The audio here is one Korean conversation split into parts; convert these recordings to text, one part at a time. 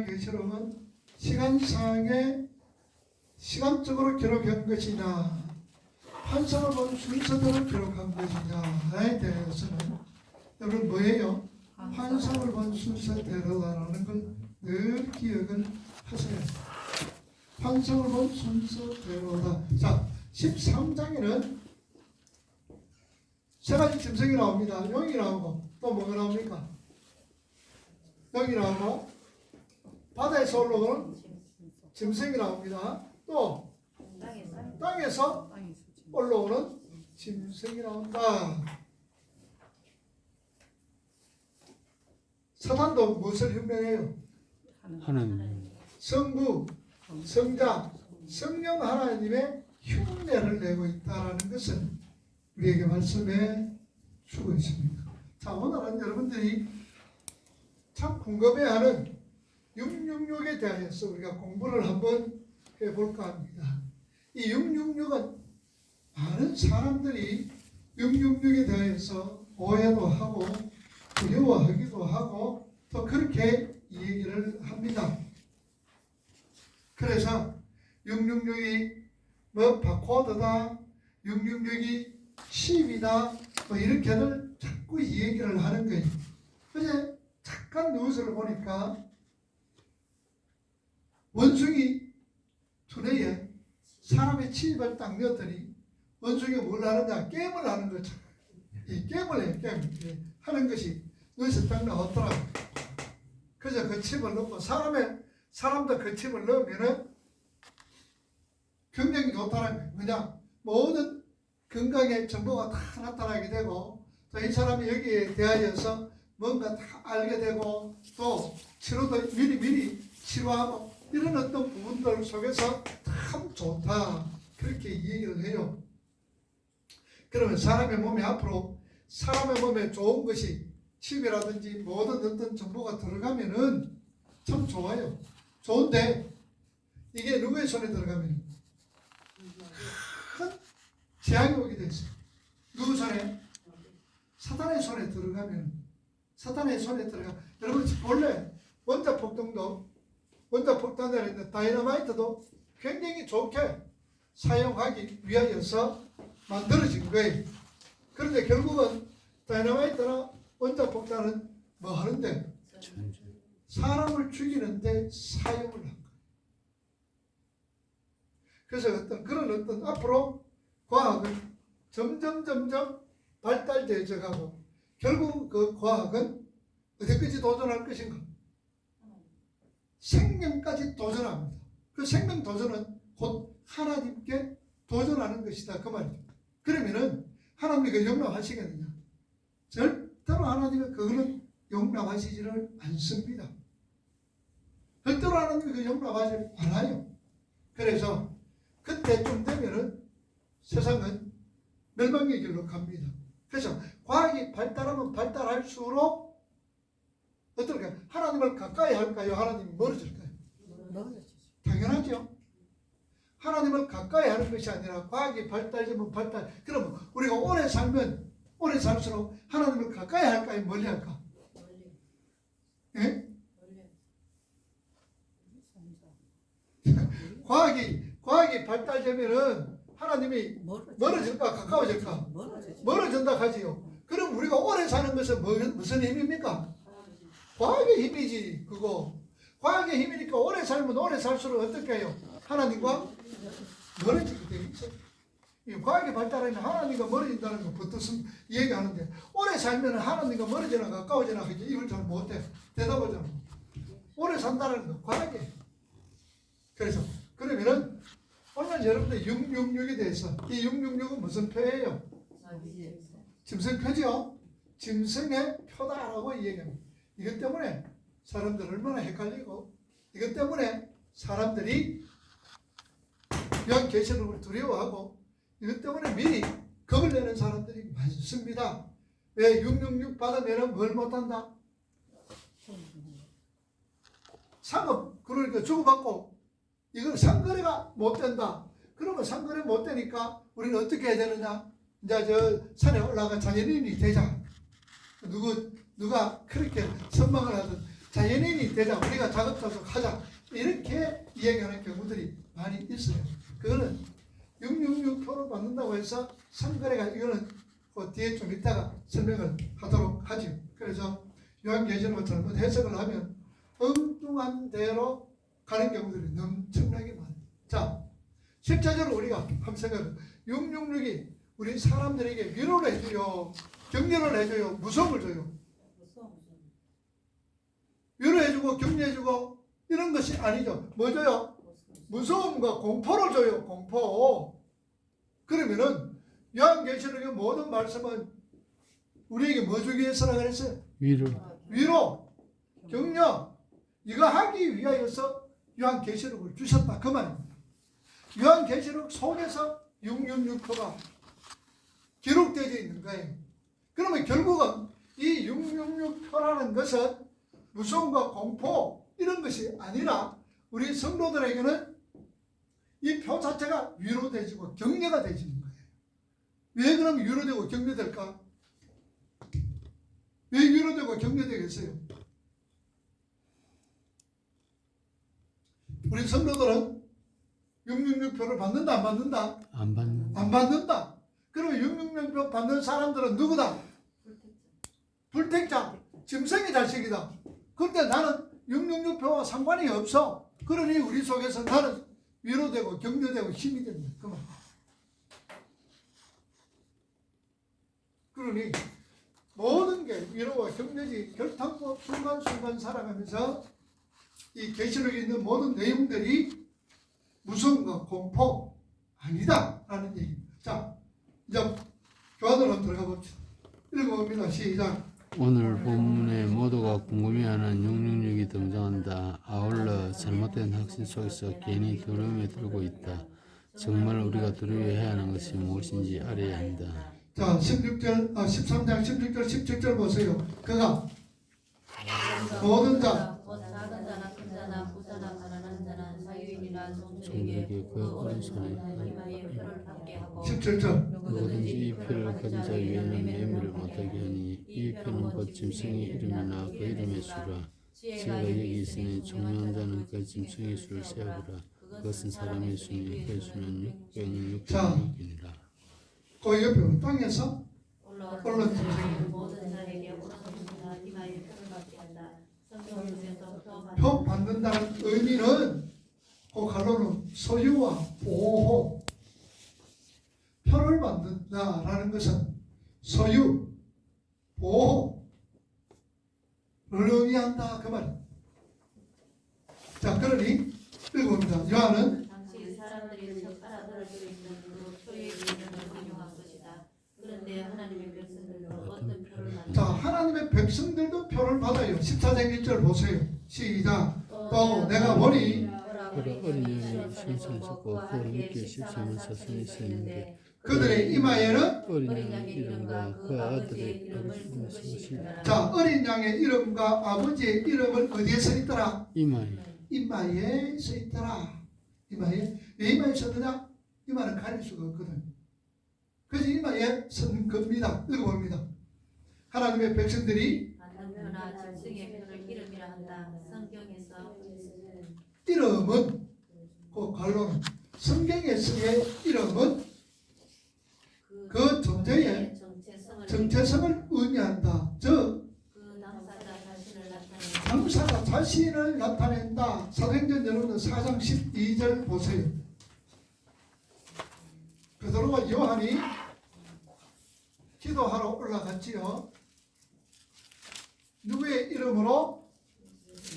계시록은 시간상에 시간적으로 기록한 것이냐 환상을 본 순서대로 기록한 것이냐에 대해서는 여러분 뭐예요? 환상을 본 순서대로라는 걸 늘 기억을 하세요. 환상을 본 순서대로다. 자, 13장에는 세 가지 짐승이 나옵니다. 용이 나오고 또 뭐가 나옵니까? 용이 나오고 바다에서 올라오는 짐승이 나옵니다. 또 땅에서 올라오는 짐승이 나온다. 사탄도 무엇을 흉내내요? 하나님. 성부, 성자, 성령 하나님의 흉내를 내고 있다는 것은 우리에게 말씀해 주고 있습니다. 자, 오늘은 여러분들이 참 궁금해하는 666에 대해서 우리가 공부를 한번 해볼까 합니다. 이 666은 많은 사람들이 666에 대해서 오해도 하고 두려워하기도 하고 또 그렇게 얘기를 합니다. 그래서 666이 뭐 바코드다, 666이 10이다 뭐 이렇게들 자꾸 얘기를 하는 거예요. 어제 잠깐 뉴스를 보니까 원숭이 두뇌에 사람의 칩을 딱 넣었더니 원숭이가 뭘 하느냐? 게임을 하는 거죠. 이 게임을 해요. 게임 하는 것이 뉴스에 딱 나왔더라고요. 그래서 그 칩을 넣고 사람도 그 칩을 넣으면은 굉장히 좋다는 거예요. 그냥 모든 건강의 정보가 다 나타나게 되고 또 이 사람이 여기에 대하여서 뭔가 다 알게 되고 또 치료도 미리 치료하고 이런 어떤 부분들 속에서 참 좋다 그렇게 얘기를 해요. 그러면 사람의 몸에 앞으로 사람의 몸에 좋은 것이 칩이라든지 모든 어떤 정보가 들어가면은 참 좋아요. 좋은데 이게 누구의 손에 들어가면 큰 재앙이 오게 돼 있어요. 누구 손에? 사탄의 손에 들어가면 사탄의 손에 들어가. 여러분 본래 원자폭탄도 원자폭탄이나 다이너마이트도 굉장히 좋게 사용하기 위하여서 만들어진 거예요. 그런데 결국은 다이너마이트나 원자폭탄은 뭐 하는데? 사람을 죽이는데 사용을 한 거예요. 그래서 그런 어떤 앞으로 과학은 점점 발달되어 가고 결국 그 과학은 어디까지 도전할 것인가? 생명까지 도전합니다. 그 생명 도전은 곧 하나님께 도전하는 것이다 그 말이죠. 그러면은 하나님이 그 용납하시겠느냐? 절대로 하나님은 그거는 용납하시지를 않습니다. 절대로 하나님이 그 용납하지 않아요. 그래서 그때쯤 되면은 세상은 멸망의 길로 갑니다. 그래서 과학이 발달하면 발달할수록 어떨까요? 하나님을 가까이 할까요? 하나님이 멀어질까요? 당연하죠. 하나님을 가까이 하는 것이 아니라 과학이 발달되면 그러면 우리가 오래 살면 오래 살수록 하나님을 가까이 할까요? 멀리 할까? 예? 과학이 발달되면은 하나님이 멀어질까 가까워질까? 멀어진다 하지요. 그럼 우리가 오래 사는 것은 무슨 힘입니까? 과학의 힘이지. 그거 과학의 힘이니까 오래 살면 오래 살수록 어떻게 해요? 하나님과 멀어지게 되어 있어요. 이 과학이 발달하면 하나님과 멀어진다는 거 보통 얘기하는데 오래 살면 하나님과 멀어지나 가까워지나 하지 이걸 잘 못해. 대답을 잘 못해. 오래 산다는 거 과학이에요. 그래서 그러면은 오늘 여러분들 666에 대해서 이 666은 무슨 표예요? 짐승 표죠. 짐승의 표다라고 얘기합니다. 이것 때문에 사람들 얼마나 헷갈리고 이것 때문에 사람들이 요한계시록을 두려워하고 이것 때문에 미리 겁을 내는 사람들이 많습니다. 왜 666 받으면 뭘 못한다? 상업 그러니까 주고받고 이건 상거래가 못 된다. 그러면 상거래 못 되니까 우리는 어떻게 해야 되느냐? 이제 저 산에 올라가 자연인이 되자. 누가 그렇게 선망을 하든 자연인이 되자, 우리가 작업자족하자, 이렇게 이야기하는 경우들이 많이 있어요. 그거는 666표를 받는다고 해서 선거래가, 이거는 그 뒤에 좀 이따가 설명을 하도록 하죠. 그래서 요한계시록을 잘못 해석을 하면 엉뚱한 대로 가는 경우들이 엄청나게 많아요. 자, 실제적으로 우리가 한번 생각해요. 666이 우리 사람들에게 위로를 해줘요, 격려를 해줘요, 무서움을 줘요. 위로해주고 격려해주고 이런 것이 아니죠. 뭐 줘요? 무서움과 공포를 줘요. 공포. 그러면은 요한계시록의 모든 말씀은 우리에게 뭐 주기 위해서라고 그랬어요? 위로, 격려, 이거 하기 위하여서 요한계시록을 주셨다, 그 말입니다. 요한계시록 속에서 666표가 기록되어 있는 거예요. 그러면 결국은 이 666표라는 것은 무서움과 공포 이런 것이 아니라 우리 성도들에게는 이 표 자체가 위로되지고 격려가 되지는 거예요. 왜 그럼 위로되고 격려될까? 왜 위로되고 격려되겠어요? 우리 성도들은 666표를 받는다, 안 받는다? 안 받는다. 그러면 666표 받는 사람들은 누구다? 불택자, 짐승의 자식이다. 그런데 나는 666표와 상관이 없어. 그러니 우리 속에서 나는 위로되고 격려되고 힘이 됩니다. 그만. 그러니 모든 게 위로와 격려지 결탄고 순간순간 살아가면서 이 계시록에 있는 모든 내용들이 무서움과 공포 아니다 라는 얘기입니다. 자, 이제 교환으로 들어가 봅시다. 읽어봅니다. 시작. 오늘 본문에 모두가 궁금해하는 666이 등장한다. 아울러 잘못된 확신 속에서 괜히 두려움에 들고 있다. 정말 우리가 두려워해야 하는 것이 무엇인지 알아야 한다. 자, 13장 16절 17절 보세요. 그가 모든 자, 작은 자나 큰 자나 부자나 가난한 자나 자유인이나 종들에게 종들에게 그 어린손을 이마에 표를 받게 하고 17절. 누구든지 이 표를 가진 자 위에는 매매를 못하게 하니 이 표는 곧 짐승의 이름이나 그 이름의 수라. 지혜가 여기 있으니 총명한 자는 그 짐승의 수를 세우라. 그것은 사람의 수니 그 수는 666이니라. 그 옆에 땅에서 올라온 짐승이 모든 자에게 오른손이나 이마에 표를 받게 한다. 성경 중에서 표 받는다는 의미는 그 갈로는 소유와 보호, 표를 받는다라는 것은 소유, 보호를 의미한다 그 말이에요. 자, 그러니 읽어봅니다. 요한은 당시 사람들이 적 알아들을 수 있는 표의 이름을 인용한 것이다. 그런데 하나님의 백성들도 어떤 표를 자, 받는다. 하나님의 백성들도 표를 받아요. 14장 1절 보세요. 시작. 또 내가 보니 그러 어린 양이 신선을 줬고 그 밑에 13은 사슴이 서 있는데 그들의 이마에는 어린 양의 이름과 그 아들의 이름을 쓰시다. 자, 어린 양의 이름과 아버지의 이름은 어디에 써 있더라? 이마에 써 있더라. 이마에. 왜 이마에 썼느냐? 이마는 가릴 수가 없거든. 그래서 이마에 쓴 겁니다. 읽어봅니다. 하나님의 백성들이 받는 표나 짐승의 표를 이름이라 한다. 성경에서 이름은 그 갈로는 성경에 쓰의 이름은 그 존재의 정체성을 의미한다. 즉 그 당사자 자신을 나타낸다. 사도행전 여러분들 4장 12절 보세요. 베드로와 요한이 기도하러 올라갔지요. 누구의 이름으로?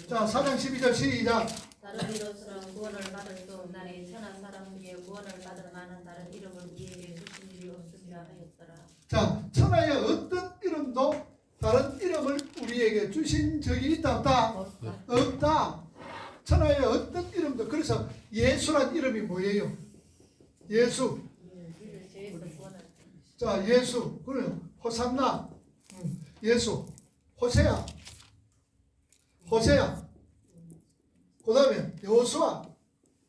자, 4장 12절 시작. 다른 이로서는 구원을 받을 수 없나니 천한 사람 중에 구원을 받을 만한 다른 이름을 우리에게 주신 일이 없음이라 하였더라. 자, 천하의 어떤 이름도 다른 이름을 우리에게 주신 적이 있다 없다? 없다. 천하의 어떤 이름도. 그래서 예수란 이름이 뭐예요? 예수. 자, 예수. 그래요. 호산나. 예수. 호세아. 그 다음에 여호수아.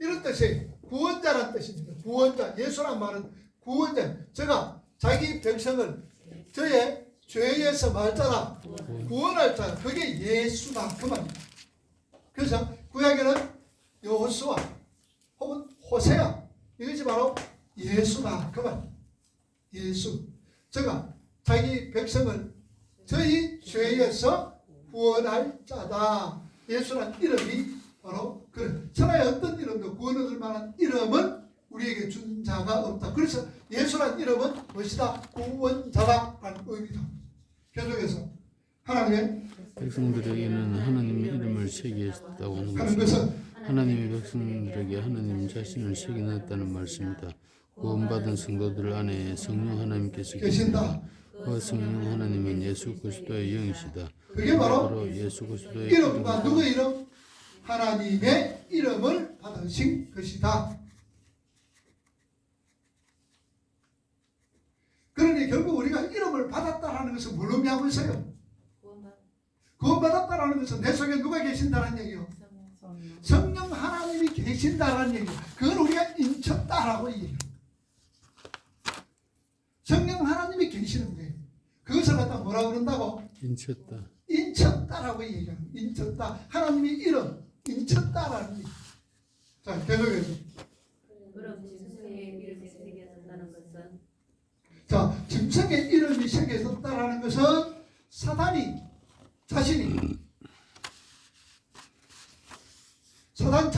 이런 뜻이 구원자란 뜻입니다. 구원자. 예수란 말은 구원자. 제가 자기 백성을 저의 죄에서 말자다. 구원할 자. 그게 예수다. 그 말입니다. 그래서 구약에는 여호수아 혹은 호세아 이것이 바로 예수다. 그 말. 예수. 저가 자기 백성을 저희 죄에서 구원할 자다. 예수란 이름이 바로 그래. 천하에 어떤 이름도 구원 얻을 만한 이름은 우리에게 준 자가 없다. 그래서 예수란 이름은 무엇이다? 구원자다라는 의미다. 계속해서 하나님의 백성들에게는 하나님의 이름을 새겼다고 하는 하는 것은 것은 하나님의 백성들에게 하나님 자신을 새겨놨다는 말씀이다. 구원받은 성도들 안에 성령 하나님께서 계신다. 그 성령 하나님은 예수 그리스도의 영이시다. 그게 바로 예수 그리스도의 이름과 누구의 이름? 하나님의 이름을 받으신 것이다. 그러니 결국 우리가 이름을 받았다라는 것은 뭘 의미하고 있어요? 구원받았다라는 것은 내 속에 누가 계신다는 얘기요? 성령 하나님이 계신다라는 얘기요. 그걸 우리가 인쳤다라고 얘기해요. 성령 하나님이 계시는 거예요. 그것을 갖다 뭐라고 그런다고? 인쳤다. 인쳤다라고 얘기합니다. 인쳤다. 하나님의 이름 인쳤다라는 얘기. 자, 계속해서. 그럼 짐승의 이름이 새겨졌다는 것은 자, 짐승의 이름이 새겨졌다라는 것은 사단이 자신이 사단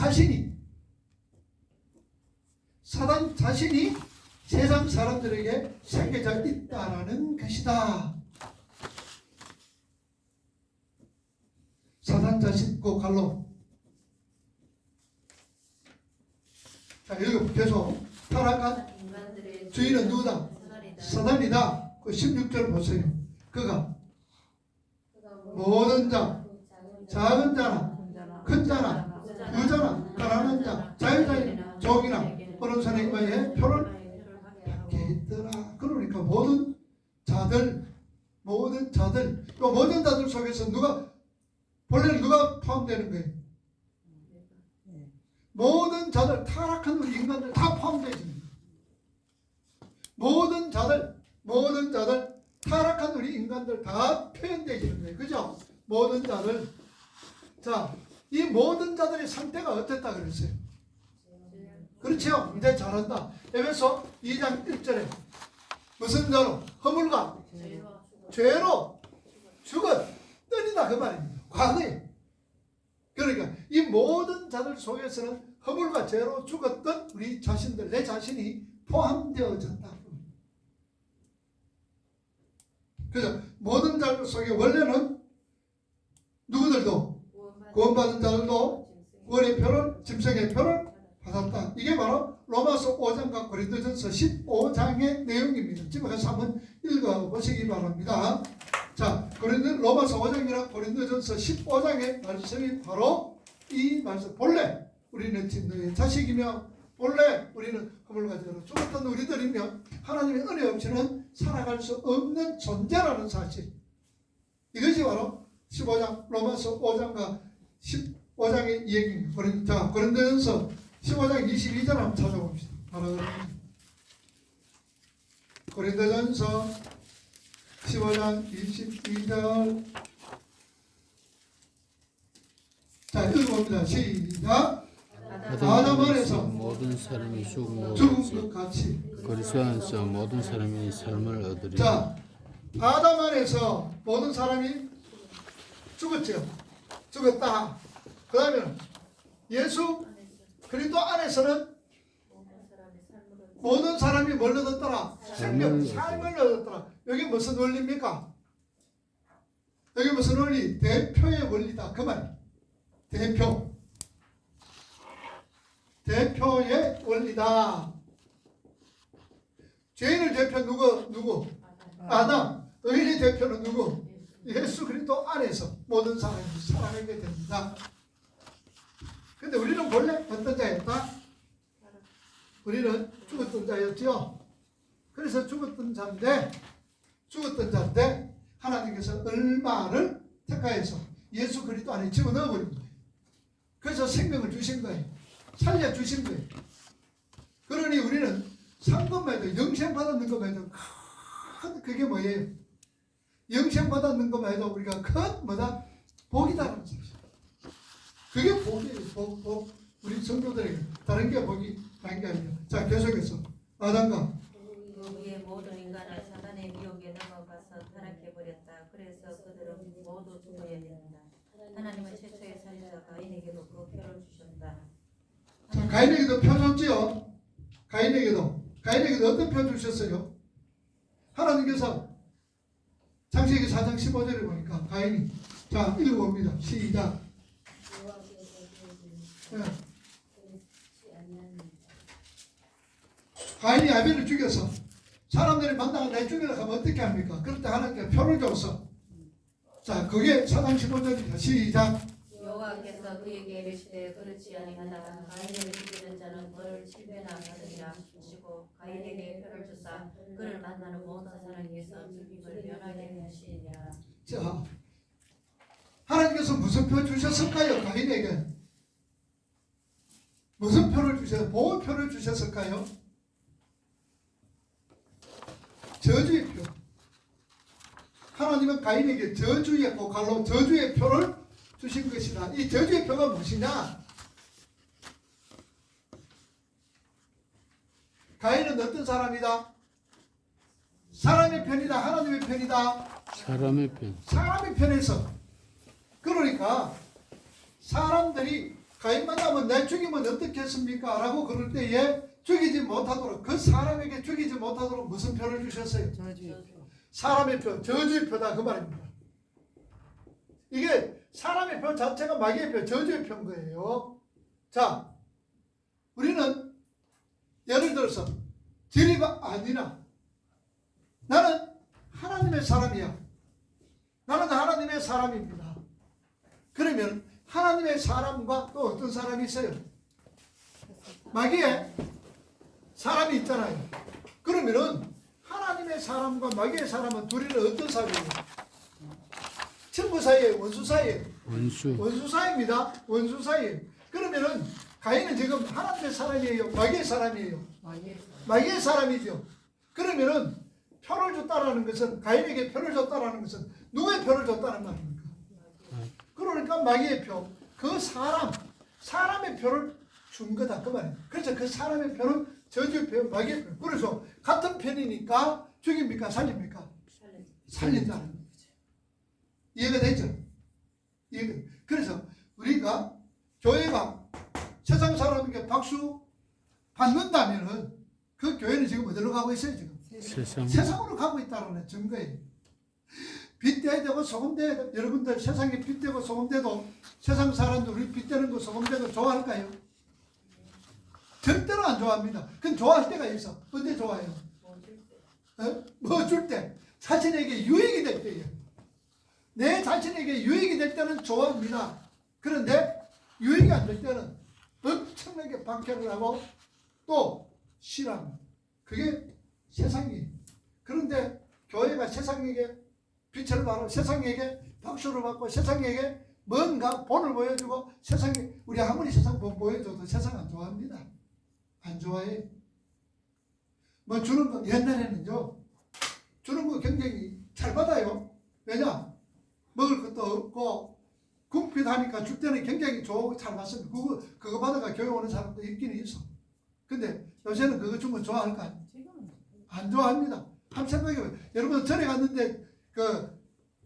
자신이 세상 사람들에게 새겨져 있다라는 것이다. 사단 자신 그 갈로. 자, 여기 계속 타락한 인간들의 주인은 누구다? 사단이다. 그 16절 보세요. 그가 모든 자, 작은 자나 큰 자나 부자나 가난한 자, 자유자인 종이나 어느 사람에게 표를 받게 했더라. 그러니까 모든 자들 또 모든 자들 속에서 본래는 누가 포함되는 거예요? 모든 자들, 타락한 우리 인간들 다 포함되지. 모든 자들, 타락한 우리 인간들 다 표현되지는 거예요. 그죠? 모든 자들. 자, 이 모든 자들의 상태가 어땠다 그랬어요? 그렇죠? 이제 잘한다. 에베소 2장 1절에 무슨 죄로? 허물과 죄로 죽었더니다. 그 말입니다. 과거에. 그러니까 이 모든 자들 속에서는 허물과 죄로 죽었던 우리 자신들, 내 자신이 포함되어졌다. 그래서 모든 자들 속에 원래는 누구들도 구원받은 자들도 구원의 표를, 짐승의 표를 받았다. 이게 바로 로마서 5장과 고린도전서 15장의 내용입니다. 집에 가서 한번 읽어보시기 바랍니다. 자, 로마서 5장이나 고린도전서 15장의 말씀이 바로 이 말씀. 본래 우리는 진노의 자식이며 본래 우리는 허물과 죄로 죽었던 우리들이며 하나님의 은혜 없이는 살아갈 수 없는 존재라는 사실. 이것이 바로 15장 로마서 5장과 15장의 얘기입니다. 자, 고린도전서 15장 22절 한번 찾아봅시다. 바로 고린도전서 15장 22절. 자, 읽어봅니다. 시작. 아담 안에서 모든 사람이 죽은 것 같이. 그리스도 안에서 모든 사람이 삶을 얻으리. 자, 아담 안에서 모든 사람이 죽었죠. 죽었다. 그 다음에 예수 그리스도 안에서는 모든 사람이 뭘 얻었더라? 생명, 삶을 얻었더라. 여기 무슨 원리입니까? 여기 무슨 원리? 대표의 원리다. 그 말. 대표의 원리다. 죄인을 대표 누구? 아담. 의인의 대표는 누구? 예수 그리스도 안에서 모든 사람이 살아가게 됩니다. 근데 우리는 본래 어떤 자였다? 우리는 죽었던 자였지요. 그래서 죽었던 자인데 하나님께서 얼마를 택하여서 예수 그리스도 안에 집어넣어 버린 거예요. 그래서 생명을 주신 거예요. 살려주신 거예요. 그러니 우리는 산 것만 해도 영생 받았는 것만 해도 큰 그게 뭐예요? 영생 받았는 것만 해도 우리가 큰 뭐다 복이다는 것이죠. 그게 복이에요. 복. 우리 성도들에게 다른 게 복이 아닌 게 아니에요. 자, 계속해서 아담과 그 위에 모든 인간을 사단의 미혹에 넘어가서 타락해버렸다. 그래서 그들은 모두 죽어야 된다. 하나님은 최초의 살인자 가인에게도 그 표를 주셨다. 자, 가인에게도 표 줬지요. 가인에게도 어떤 표 주셨어요? 하나님께서 창세기 4장 15절에 보니까 가인이 자 읽어봅니다. 시작. 네. 가인이 아벨을 죽여서 사람들이 만나가 내 죽이려고 하면 어떻게 합니까? 그럴 때 하나님께 표를 줬어. 자, 그게 4장 15절입니다. 시작. 여호와께서 그에게 이르시되 그렇지 아니하다. 가인을 죽이는 자는 벌을 7배나 받으리라 하시고 가인에게 표를 주사 그를 만나는 모든 사람에게서 죽임을 면하게 하시니라. 자, 하나님께서 무슨 표 주셨을까요? 가인에게 무슨 표를 주셨어요? 보호표를 주셨을까요? 저주의 표. 하나님은 가인에게 저주의 고칼로 저주의 표를 주신 것이다. 이 저주의 표가 무엇이냐? 가인은 어떤 사람이다? 사람의 편이다? 하나님의 편이다? 사람의 편. 사람의 편에서. 그러니까 사람들이 가인 만나면 내 죽이면 어떻겠습니까? 라고 그럴 때에 죽이지 못하도록 그 사람에게 죽이지 못하도록 무슨 표를 주셨어요? 사람의 표, 저주의 표다 그 말입니다. 이게 사람의 표 자체가 마귀의 표, 저주의 표인 거예요. 자, 우리는 예를 들어서 지리가 아니라 나는 하나님의 사람이야. 나는 하나님의 사람입니다. 그러면 하나님의 사람과 또 어떤 사람이 있어요? 마귀의 사람이 있잖아요. 그러면은 하나님의 사람과 마귀의 사람은 둘이는 어떤 사이예요? 친구 사이에 원수 사이에 원수 사이입니다. 원수 사이에. 그러면은 가인은 지금 하나님의 사람이에요? 마귀의 사람이에요? 마귀의 사람이죠. 그러면은 표를 줬다라는 것은 가인에게 표를 줬다라는 것은 누구의 표를 줬다는 말입니까? 그러니까 마귀의 표, 그 사람의 표를 준 거다 그 말이에요. 그래서 그 사람의 표는 저주의 표, 마귀의 표. 그래서 같은 편이니까 죽입니까? 살립니까? 살린다는 거죠. 이해가 되죠? 그래서 우리가 교회가 세상 사람에게 박수 받는다면은 그 교회는 지금 어디로 가고 있어요? 지금 세상으로 가고 있다는 증거예요. 빗대야 되고 소금대야 되고 여러분들 세상에 빗대고 소금대도 세상 사람들 우리 빗대는 거 소금대도 좋아할까요? 절대로 안 좋아합니다. 그건 좋아할 때가 있어. 언제 좋아해요? 뭐 줄 때. 자신에게 유익이 될 때예요. 내 자신에게 유익이 될 때는 좋아합니다. 그런데 유익이 안 될 때는 엄청나게 박해를 하고 또 싫어합니다. 그게 세상이에요. 그런데 교회가 세상에게 빛을 발하고 세상에게 박수를 받고 세상에게 뭔가 본을 보여주고 세상에 우리 아무리 세상 본 보여줘도 세상 안 좋아합니다. 안 좋아해. 뭐 주는 거 옛날에는요 주는 거 굉장히 잘 받아요. 왜냐 먹을 것도 없고 궁핍하니까 줄 때는 굉장히 좋고 잘 받습니다. 그거 받아가 교회 오는 사람도 있기는 있어. 근데 요새는 그거 주면 좋아할까? 안 좋아합니다. 한번 생각해봐요. 여러분 절에 갔는데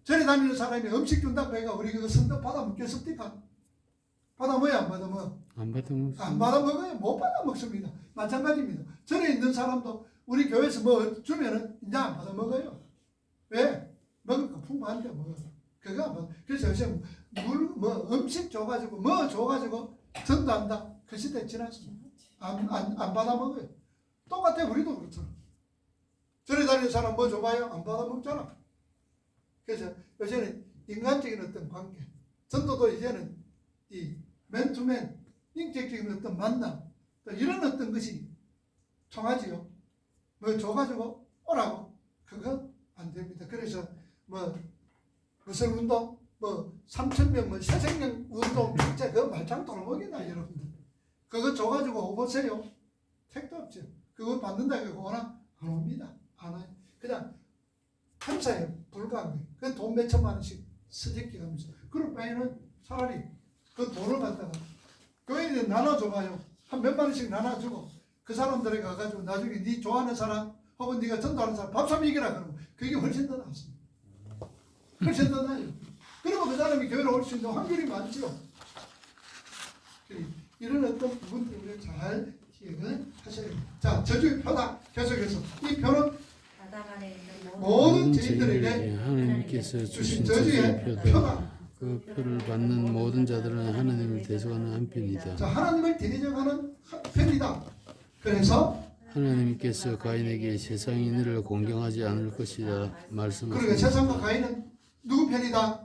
절에 다니는 사람이 음식 준다고 해가 우리 그거 선뜻 받아 먹겠습니까? 받아 먹어야 안 받아 먹어? 안 받아 먹습니다. 안 받아 먹어요. 못 받아 먹습니다. 마찬가지입니다. 절에 있는 사람도 우리 교회에서 뭐 주면은 이제 안 받아 먹어요. 왜? 먹을 거 풍부한데 뭐 그거 안 받아. 그래서 요새 음식 줘가지고 뭐 줘가지고 전도한다. 그 시대 지났습니다. 안 받아 먹어요. 똑같아. 우리도 그렇잖아. 절에 다니는 사람 뭐 줘봐요? 안 받아 먹잖아. 그래서 요새는 인간적인 어떤 관계, 전도도 이제는 이 맨투맨, 인격적인 어떤 만남, 또 이런 어떤 것이 통하지요. 뭐 줘가지고 오라고 그거 안 됩니다. 그래서 뭐 무슨 운동, 뭐 3,000명, 뭐 새생명 운동, 진짜 그거 말짱 돌먹이나 여러분들. 그거 줘가지고 오보세요. 택도 없죠. 그거 받는다고 오나 안 옵니다. 안 와요. 그냥 행사에 불과한 거예요. 그 돈 몇 천만 원씩 스티키 가면서. 그럴 바에는 차라리 그 돈을 갖다가 교인에 나눠줘봐요. 한 몇만 원씩 나눠주고 그 사람들에 가가지고 나중에 네 좋아하는 사람 혹은 네가 전도하는 사람 밥사 먹이라 그러면 그게 훨씬 더 낫습니다. 훨씬 더 나아요. 그러면 그 사람이 교회로 올 수 있는 확률이 많죠. 이런 어떤 부분들을 잘 기억을 하셔야 됩니다. 자, 저주의 표다. 계속해서 이 표는 바닥 안에 있는 모든 죄인들에게 하나님께서 주신 저주의 저주의 표다. 표다. 그 표를 받는 모든 자들은 하나님을 대적하는 한편이다. 자, 하나님을 대적하는 편이다. 그래서 하나님께서 가인에게 세상이 너를 공경하지 않을 것이다 그러니까 말씀하셨다. 세상과 가인은 누구 편이다?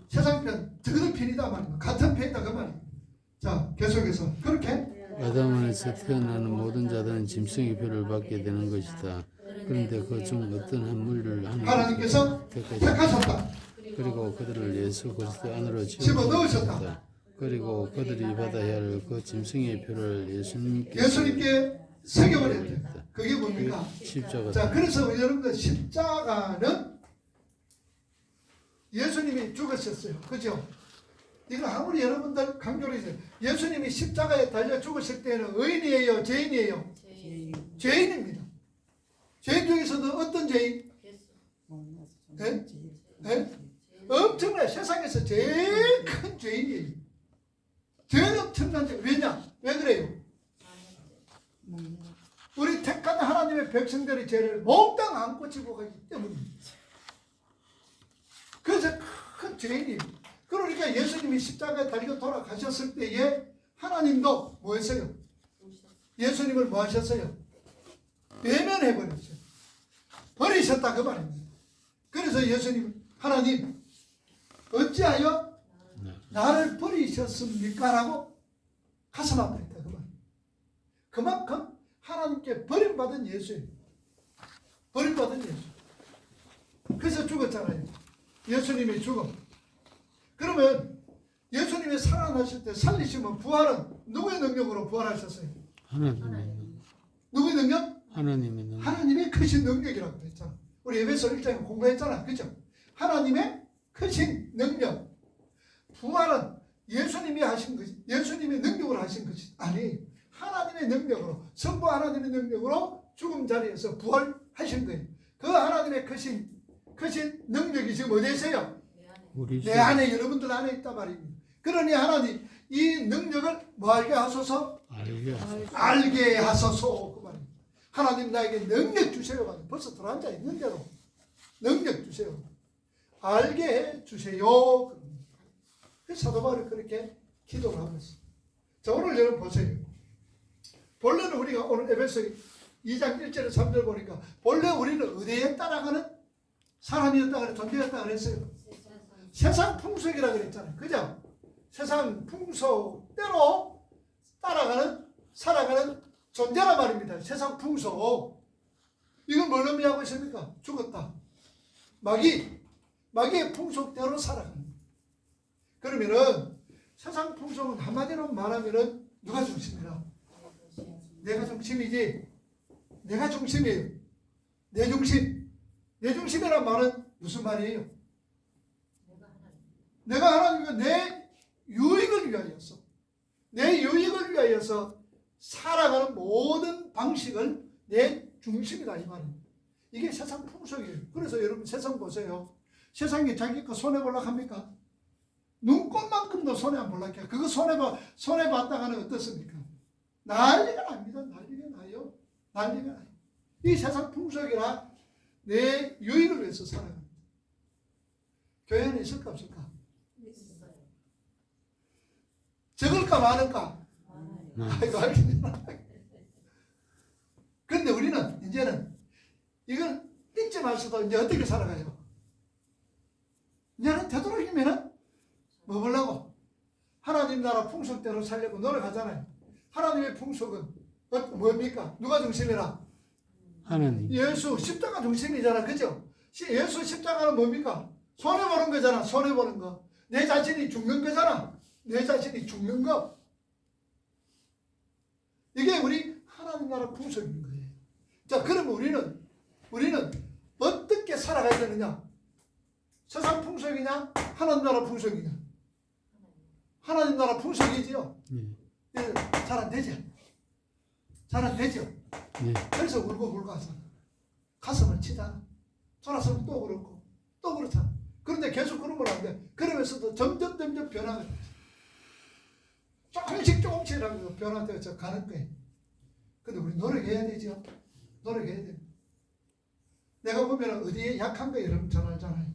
세상 편, 저들 편이다 말입니다. 같은 편이다 그 말입니다. 자, 계속해서 그렇게 아담 안에서 태어나는 모든 자들은 짐승의 표를 받게 되는 것이다. 그런데 그 중 어떤 한 무리를 하나님께서 택하셨다. 그리고 그들을 예수 그리스도 안으로 집어넣으셨다. 그리고 그들이 받아야 할 그 짐승의 표를 예수님께 새겨버렸다. 그게 뭡니까? 십자가. 자, 그래서 여러분들 십자가는 예수님이 죽으셨어요. 그죠? 이거 아무리 여러분들 강조를 해서 예수님이 십자가에 달려 죽으실 때는 의인이에요? 죄인이에요? 죄인입니다. 죄인 중에서도 어떤 죄인? 네? 네? 엄청나요. 세상에서 제일 큰 죄인이에요. 제일 엄청난 죄. 왜냐? 왜 그래요? 우리 택한 하나님의 백성들의 죄를 몽땅 안고 지고 가기 때문입니다. 그래서 큰 죄인이에요. 그러니까 예수님이 십자가에 달려 돌아가셨을 때에 하나님도 뭐 했어요? 예수님을 뭐 하셨어요? 외면해버렸어요. 버리셨다 그 말입니다. 그래서 예수님, 하나님 어찌하여 나를 버리셨습니까? 라고 가슴 아파했다 그 말. 그만큼 하나님께 버림받은 예수예요. 버림받은 예수. 그래서 죽었잖아요. 예수님의 죽음. 그러면 예수님이 살아나실 때 살리시면 부활은 누구의 능력으로 부활하셨어요? 하나님의 누구의 능력? 하나님의 능력. 하나님의 크신 능력이라고 했잖아. 우리 에베소 1장에 공부했잖아. 그죠? 하나님의 크신 능력. 부활은 예수님이 하신 것이, 예수님의 능력으로 하신 것이 아니에요. 하나님의 능력으로, 성부 하나님의 능력으로 죽음 자리에서 부활하신 거예요. 그 하나님의 크신 능력이 지금 어디에 있어요? 내 안에, 여러분들 안에 있단 말입니다. 그러니 하나님 이 능력을 뭐 알게 하소서? 알게 하소서. 그 말입니다. 하나님 나에게 능력 주세요. 벌써 들어앉아 있는 대로 능력 주세요. 알게 해 주세요. 사도 바울이 그렇게 기도를 하고 있어요. 자, 오늘 여러분 보세요. 본래는 우리가 오늘 에베소 2장 1절에 3절 보니까 본래 우리는 어디에 따라가는 사람이었다 그래, 존재였다 그랬어요. 세상 풍속이라 그랬잖아요. 그죠? 세상 풍속대로 따라가는, 살아가는 존재란 말입니다. 세상 풍속. 이건 뭘 의미하고 있습니까? 죽었다. 마귀의 풍속대로 살아가는. 그러면은 세상 풍속은 한마디로 말하면은 누가 중심이라? 내가 중심이지. 내가 중심이에요. 내 중심. 내 중심이란 말은 무슨 말이에요? 내가 하나님과 내 유익을 위하여서, 내 유익을 위하여서 살아가는 모든 방식을 내 중심이다 이 말입니다. 이게 세상 풍속이에요. 그래서 여러분 세상 보세요. 세상이 자기 거 손해보려고 합니까? 눈꽃만큼도 손해 안 보려고 해요. 그거 손해봤다가는 어떻습니까? 난리가 납니다. 난리가 나요. 난리가 나요. 이 세상 풍속이라 내 유익을 위해서 살아갑니다. 교회 안에 있을까 없을까? 있어요. 적을까 많을까? 아이고 알겠구나. 그런데 우리는 이제는 이걸 잊지 마셔도 이제 어떻게 살아가요? 이제는 되도록이면은 뭐 보려고? 하나님 나라 풍속대로 살려고 노력하잖아요. 하나님의 풍속은 뭡니까? 누가 중심이라? 하나님. 예수 십자가 중심이잖아. 그죠? 예수 십자가는 뭡니까? 손해보는 거잖아. 손해보는 거. 내 자신이 죽는 거잖아. 내 자신이 죽는 거. 이게 우리 하나님 나라 풍속인 거예요. 자, 그러면 우리는 어떻게 어떻게 살아가야 되느냐? 세상 풍속이냐? 하나님 나라 풍속이냐? 하나님 나라 풍속이지요. 잘 안 되죠. 잘 안 되죠. 그래서 울고 가서 가슴을 치잖아. 돌아서면 또 그렇고 또 그렇잖아. 그런데 계속 그러면 안 돼. 그러면서도 점점 변화가 돼. 조금씩이라도 변화되어서 가는 거예요. 근데 우리 노력해야 되죠. 노력해야 돼. 내가 보면 어디에 약한 거 여러분 잘 알잖아요.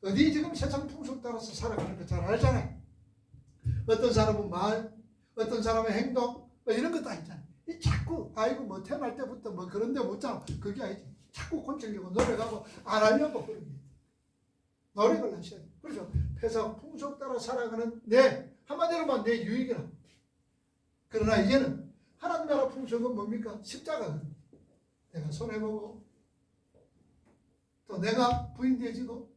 어디 지금 세상 풍속 따라서 살아가는 거 잘 알잖아요. 어떤 사람은 말, 어떤 사람은 행동, 뭐 이런 것도 알잖아요. 이 자꾸 아이고 뭐 태어날 때부터 뭐 그런 데 못잖아. 그게 아니지. 자꾸 고치려고 노력하고 안 하려고 그런 게 노력을 하셔야 돼. 그렇죠. 세상 풍속 따라 살아가는 내 한마디로만 내 유익이라. 그러나 이제는 하나님 나라 풍속은 뭡니까? 십자가거든. 내가 손해보고 또 내가 부인되어지고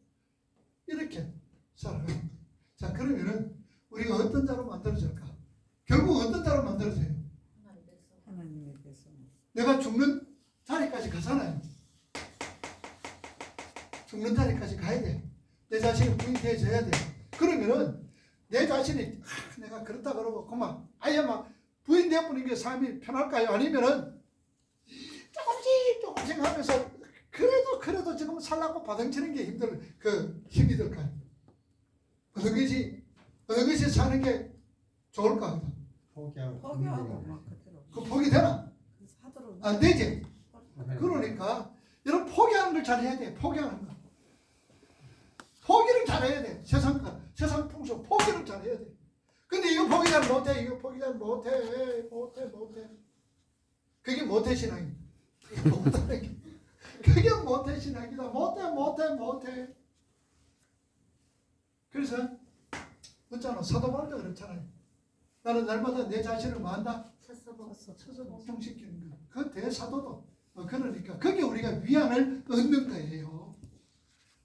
이렇게 살아가는 거예요. 자, 그러면은 우리가 어떤 자로 만들어질까? 결국 어떤 자로 만들어져요? 하나님의 백성. 내가 죽는 자리까지 가잖아요. 죽는 자리까지 가야 돼. 내 자신이 부인되어져야 돼. 그러면은 내 자신이 내가 그렇다 그러고 그만 아예 막 부인되어버리는 게 삶이 편할까요? 아니면은 조금씩 하면서 그래도 지금 살라고 바닥치는 게 힘이 들까요? 어느 것이 사는 게 좋을까? 포기하고 막 그대로. 그 포기 되나? 그래서 하도록. 안 되지. 그러니까 여러분 포기하는 걸 잘해야 돼. 포기하는 거. 포기를 잘해야 돼. 세상 풍속 포기를 잘해야 돼. 근데 이거 포기 잘 못해. 이거 포기 잘 못해. 그게 모태 신앙이야. 그게 모태 신앙이다. 못해. 그래서 어쩌나 사도 바울도 그렇잖아요. 나는 날마다 내 자신을 뭐한다? 쳐서 복종시키는 거. 그 대사도도 그러니까 그게 우리가 위안을 얻는 거예요.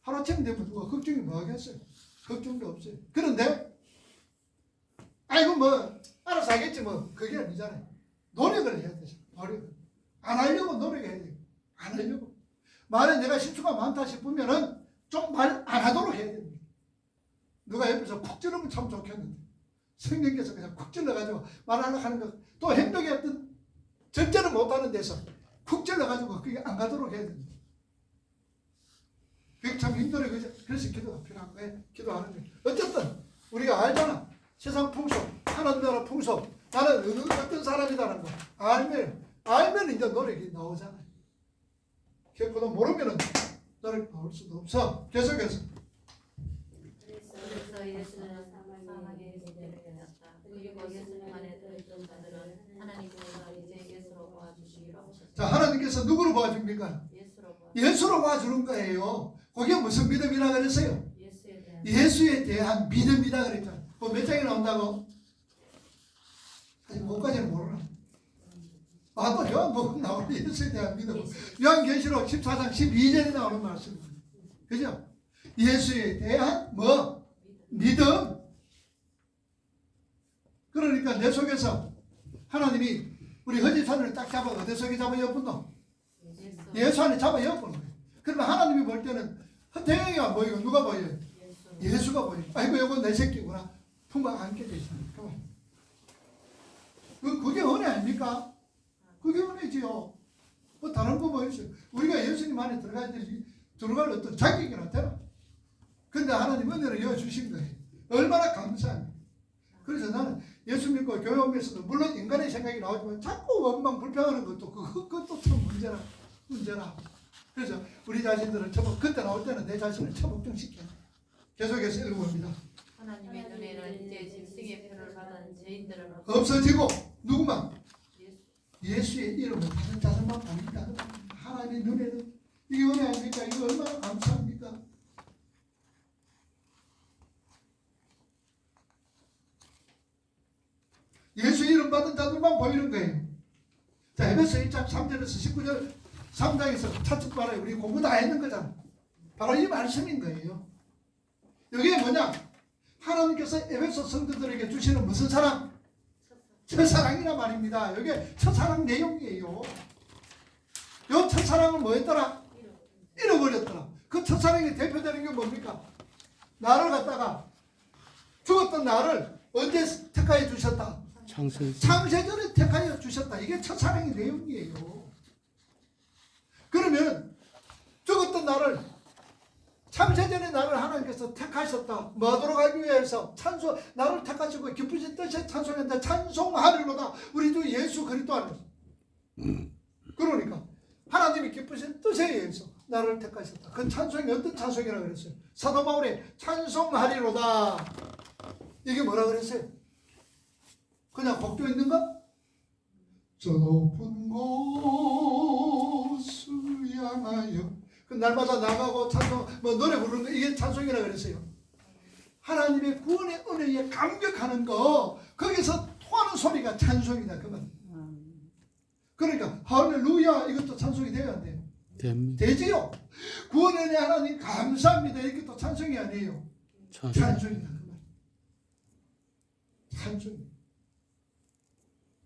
하루아침 되면 누가 걱정이 뭐 하겠어요? 걱정도 없어요. 그런데 아이고 뭐 알아서 하겠지 뭐 그게 아니잖아요. 노력을 해야 되죠. 노력을. 안 하려고 노력해야 돼요. 안 하려고. 만약 내가 실수가 많다 싶으면은 좀 말 안 하도록 해야 됩니다. 누가 옆에서 쿡 찌르면 참 좋겠는데 성령께서 그냥 쿡 찔러가지고 말하려고 하는 거 또 행동이 어떤 절제를 못하는 데서 쿡 찔러가지고 그게 안 가도록 해야 됩니다. 그게 참 힘들어요. 그래서 기도가 필요한 거예요. 기도하는 거예요. 어쨌든 우리가 알잖아. 세상 풍속, 하나님 나라 풍속, 나는 어떤 사람이다라는 거 알면 이제 노력이 나오잖아요. 그것도 모르면은 노력 나올 수도 없어. 계속해서. 그래서 예수는 사망의 문제를 해놨다. 그리고 예수님 안에 들어있던 자들은 하나님께서 이제 예수로 도와주시기로 하셨다. 자, 하나님께서 누구로 도와줍니까? 예수로 도와주는 거예요. 그게 무슨 믿음이라 그랬어요? 예수에 대한 믿음이라 그랬잖아요. 뭐 몇 장이 나온다고? 아직 뭐까지는 모르나? 또 요한복음 나오는 예수에 대한 믿음. 요한계시록 14장 12절에 나오는 말씀입니다. 그죠? 예수에 대한 뭐? 믿음. 그러니까 내 속에서 하나님이 우리 허지산을 딱 잡아 어디 속에 잡아 엿분노? 예수 안에 잡아 엿분노. 그러면 하나님이 볼 때는 태영이가 보이고 누가 보여요? 예수가 보여요. 아이고 이건 내 새끼구나. 품막 안게 돼 있어요. 그게 은혜 아닙니까? 그게 은혜지요. 뭐 다른 거 뭐 있어요? 우리가 예수님 안에 들어갈 어떤 자격이나 되나? 근데 하나님 은혜를 이어주신 거예요. 얼마나 감사합니다. 그래서 나는 예수 믿고 교회 오면서도 물론 인간의 생각이 나오지만 자꾸 원망 불평하는 것도 그것도 참 문제라. 그래서 우리 자신들은 그때 나올 때는 내 자신을 처복종시켜. 계속해서 읽어봅니다. 하나님의 눈에는 이제 짐승의 표를 받은 죄인들은 없어지고 누구만? 예수의 이름을 받은 자들만 보인다. 하나님의 눈에는 이게 은혜 아닙니까? 이거 얼마나 감사합니까? 예수 이름 받은 자들만 보이는 거예요. 자, 에베소 1장 3절에서 19절 3장에서 차축 말아요. 우리 공부 다 했는 거잖아. 바로 이 말씀인 거예요. 이게 뭐냐? 하나님께서 에베소 성도들에게 주시는 무슨 사랑? 첫사랑이란 말입니다. 이게 첫사랑 내용이에요. 이 첫사랑은 뭐 했더라? 잃어버렸더라. 그 첫사랑이 대표되는 게 뭡니까? 나를 갖다가 죽었던 나를 언제 택하여 주셨다? 창세전에 택하여 주셨다. 이게 첫사랑의 내용이에요. 그러면 죽었던 나를 창세전에 나를 하나님께서 택하셨다. 뭐하도록 하기 위해서 나를 택하시고 기쁘신 뜻에 찬송한다. 찬송하리로다. 우리 주 예수 그리스도 안에서. 그러니까 하나님이 기쁘신 뜻에 의해서 나를 택하셨다. 그 찬송이 어떤 찬송이라고 그랬어요? 사도 바울이 찬송하리로다. 이게 뭐라 그랬어요? 그냥 곡조 있는가? 저 높은 곳을 향하여 그 날마다 나가고 찬송 노래 부르는 거 이게 찬송이라 그랬어요. 하나님의 구원의 은혜에 감격하는 거 거기서 통하는 소리가 찬송이다 그 말. 그러니까 할렐루야 이것도 찬송이 돼야 안 돼요? 되지요. 구원의 은혜 하나님 감사합니다 이것도 찬송이 아니에요. 찬송이다 그 말. 찬송이.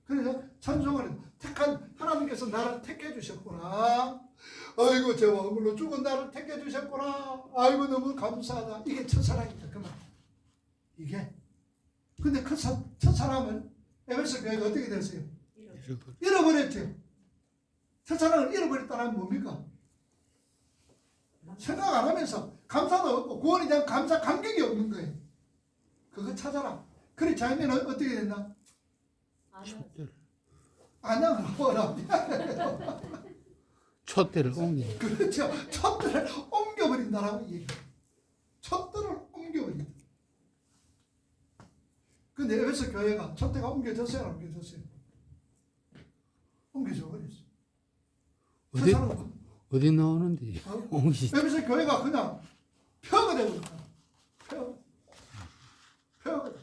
그래서 찬송을 택한 하나님께서 나를 택해 주셨구나. 아이고 제 와물로 죽은 나를 택해 주셨구나. 아이고 너무 감사하다. 이게 첫사랑이다 그 말. 이게. 근데 그 첫사랑은 에베소 교회가 어떻게 됐어요? 잃어버렸죠. 첫사랑을 잃어버렸다는 뭡니까? 생각 안 하면서 감사도 없고 구원에 대한 감사 감격이 없는 거예요. 그거 찾아라. 그래 자기는 어떻게 됐나? 안양을 촛대를 옮겨. 그렇죠. 촛대를 옮겨버린다라고 얘기해요. 촛대를 옮겨버린다. 근데 에베소 교회가 촛대가 옮겨졌어요? 안 옮겨졌어요? 옮겨져 버렸어요. 어디 나오는데? 에베소 교회가 그냥 폐허가 되고 있다. 폐허가 돼.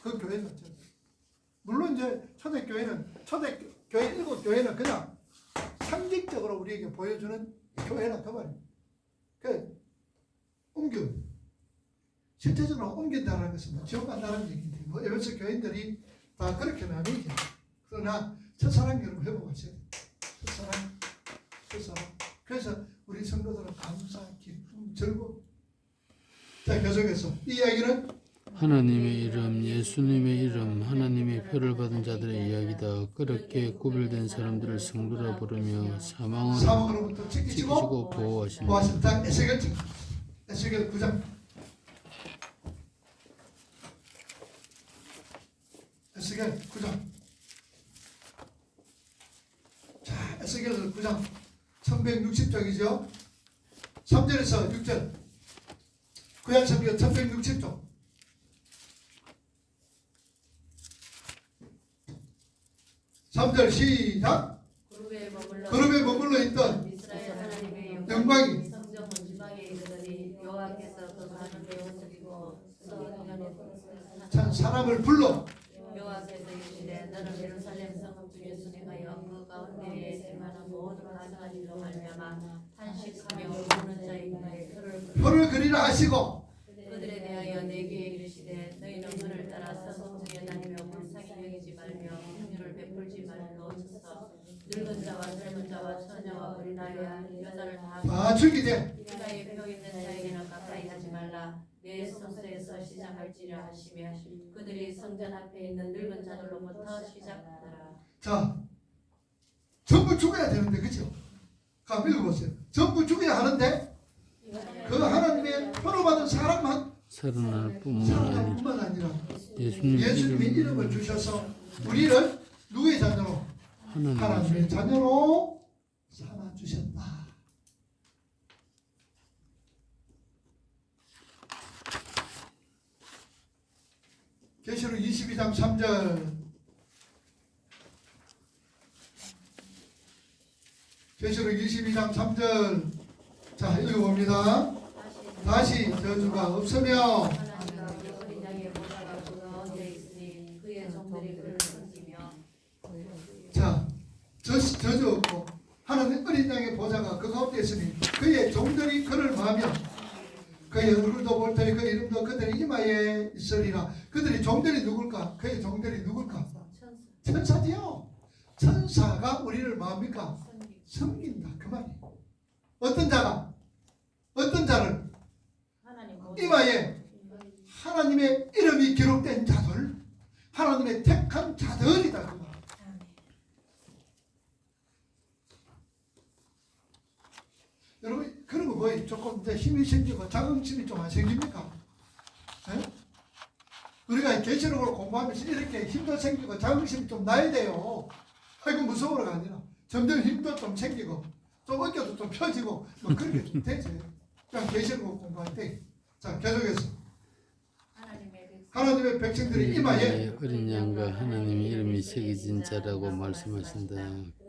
그 교회 자체. 물론 이제 초대교회 일곱 교회는 그냥 상징적으로 우리에게 보여주는 교회나 그 말이에요. 그 옮겨. 실제적으로 옮긴다는 것은 지옥 간다는 얘기인데 뭐 에베소 교인들이 다 그렇게 나뉘죠. 그러나 첫사랑 여러분 회복하세요. 첫사랑. 그래서 우리 성도들은 감사, 기쁨, 즐거움. 자 계속해서 이 이야기는 하나님의 이름, 예수님의 이름, 하나님의 표를 받은 자들의 이야기다. 그렇게 구별된 사람들을 성도라 부르며 사망으로부터 지키시고 보호하신다. 에스겔 9장. 에스겔 9장. 자, 에스겔 9장 1160쪽이죠. 3절에서 6절. 구약 성경 1160쪽. 3절 시작. 그룹에 머물러 있던 이스라엘 하나님의 영광이 성전 지방에 이르더니 여호와께서 그 가운데 오시고 참 사람을 불러 여호와께서 이르시되 너는 예루살렘 성읍 중에 순행하여 그 가운데에 생하는 모든 가증한 일로 말미암아 탄식하며 우는 자의 표를 그리라 하시고 그들에 대하여 내게 이르시되 너희는 그를 따라 성중에 다니며 불쌍히 여기지 말며 긍휼을 베풀지 말고서 늙은 자와 젊은 자와 처녀와 어린아이와 여자를 다 죽이되 이가에 펴 있는 자에게는 가까이 하지 말라. 내 성소에서 시작할지라 하시며 그들이 성전 앞에 있는 늙은 자들로부터 시작하더라. 자 전부 죽어야 되는데 그죠? 한번 읽어보세요. 전부 죽어야 하는데 그 하나님의 표를 받은 사람만 뿐만 아니라 예수님의 이름을 주셔서 우리를 누구의 자녀로? 하나님의 자녀로 삼아주셨다. 계시록 22장 3절. 계시록 22장 3절. 자 읽어봅니다. 다시 저주가 없으며 하나님과 어린 양의 보좌가 그 가운데 있으니 그의 종들이 그를 섬기며. 자 저주 없고 하나님 어린 양의 보좌가 그 가운데 있으니 그의 종들이 그를 마며 그의 얼굴도 볼 터에 그 이름도 그들의 이마에 있으리라. 그들이 종들이 누굴까? 그의 종들이 누굴까? 천사지요. 천사가 우리를 뭡니까? 섬긴다 그 말이에요. 어떤 자가? 어떤 자를? 하나님 이마에 하나님의 이름이 기록된 자들, 하나님의 택한 자들이다. 그 말. 여러분 그런 거 뭐예요? 조금 이제 힘이 생기고 자긍심이 좀 안 생깁니까? 네? 우리가 계시록을 공부하면서 이렇게 힘도 생기고 자긍심이 좀 나야 돼요. 아이고 무서워가 아니라 점점 힘도 좀 생기고 좀 어깨도 좀 펴지고 뭐 그렇게 좀 되지. 그냥 계시록을 공부할 때. 자 계속해서 하나님의 백성들이 이마에 어린 양과 하나님의 이름이 새겨진 자라고 말씀하신다.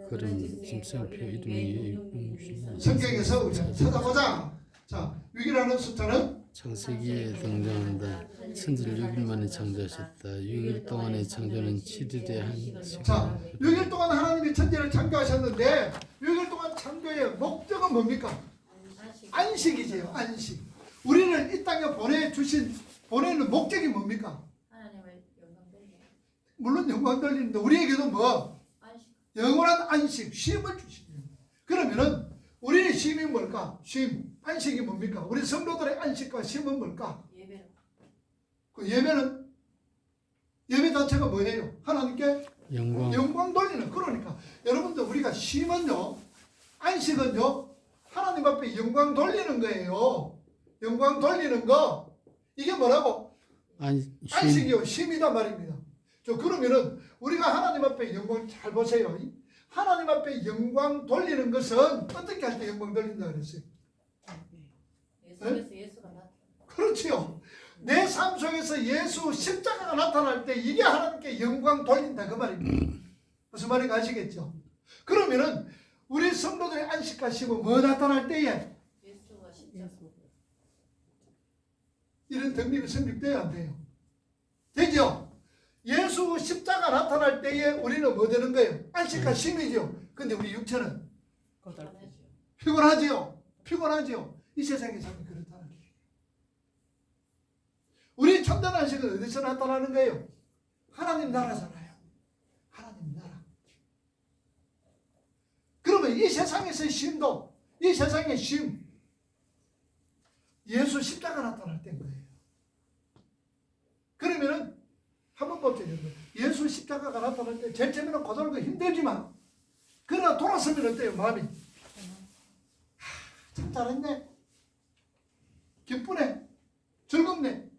그럼 짐승표 이름이 성경에서 우리 찾아보자. 자, 6이라는 숫자는 창세기에 등장한다. 천지를 6일 만에 창조하셨다. 6일 동안의 창조는 7일에 한씩. 자, 6일 동안 하나님이 천지를 창조하셨는데 6일 동안 창조의 목적은 뭡니까? 안식이지요. 안식. 우리를 이 땅에 보내는 목적이 뭡니까? 하나님을 영광 돌리게 물론 영광 돌리는데 우리에게도 뭐? 안식 영원한 안식, 쉼을 주시네요. 그러면은 우리의 쉼이 뭘까? 쉼, 안식이 뭡니까? 우리 성도들의 안식과 쉼은 뭘까? 예배로 그 예배는 예배 자체가 뭐예요? 하나님께 영광 돌리는. 그러니까 여러분들 우리가 쉼은요, 안식은요, 하나님 앞에 영광 돌리는 거예요. 영광 돌리는 거 이게 뭐라고? 안식이요, 쉼이다 말입니다. 그러면은 우리가 하나님 앞에 영광 잘 보세요. 하나님 앞에 영광 돌리는 것은 어떻게 할 때 영광 돌린다 그랬어요? 예수께서 예수가 나타나 그렇지요. 내 삶 속에서 예수 십자가가 나타날 때 이게 하나님께 영광 돌린다 그 말입니다. 무슨 말인지 아시겠죠? 그러면은 우리 성도들의 안식과 쉼은 뭐 나타날 때에? 예수가 십자가 이런 덕립이 성립돼야 안 돼요. 되죠? 예수 십자가 나타날 때에 우리는 뭐 되는 거예요? 안식과 쉼이죠. 근데 우리 육체는 피곤하지요. 피곤하지요. 이 세상의 삶이 그렇다는 거예요. 우리 참된 안식은 어디서 나타나는 거예요? 하나님 나라잖아요. 하나님 나라. 그러면 이 세상에서의 쉼도, 이 세상의 쉼, 예수 십자가 나타날 때인 거예요. 그러면은 한번 봅시다. 예수 십자가가 나타날 때 제일 처음에는 고달고 힘들지만 그러나 돌아서면 어때요? 마음이 참 잘했네, 기쁘네, 즐겁네.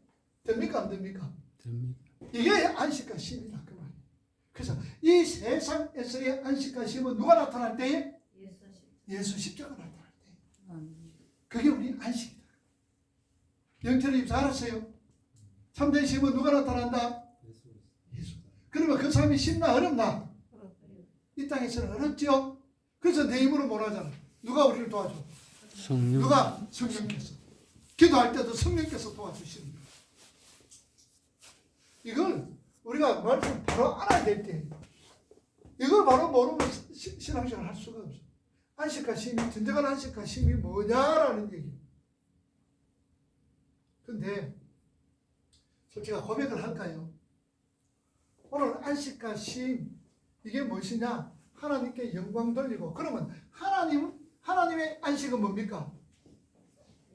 됩니까 안 됩니까? 됩니다. 이게 안식과 쉼이다 그 말이에요. 그래서 이 세상에서의 안식과 쉼은 누가 나타날 때에? 예수 십자가 나타날 때. 그게 우리 안식이다. 영철이 잘하세요. 참된 쉼은 누가 나타난다? 예수. 그러면 그 삶이 쉽나 어렵나? 이 땅에서는 어렵죠. 그래서 내 힘으로 못 하잖아. 누가 우리를 도와줘? 성령. 누가? 성령께서. 기도할 때도 성령께서 도와주시는 거예요. 이걸 우리가 말씀 바로 알아야 될 때, 이걸 바로 모르면 신앙생활 할 수가 없어. 안식과 쉼이, 진정한 안식과 쉼이 뭐냐라는 얘기예요. 근데 제가 고백을 할까요? 오늘 안식과 쉼 이게 무엇이냐? 하나님께 영광 돌리고. 그러면 하나님의 안식은 뭡니까?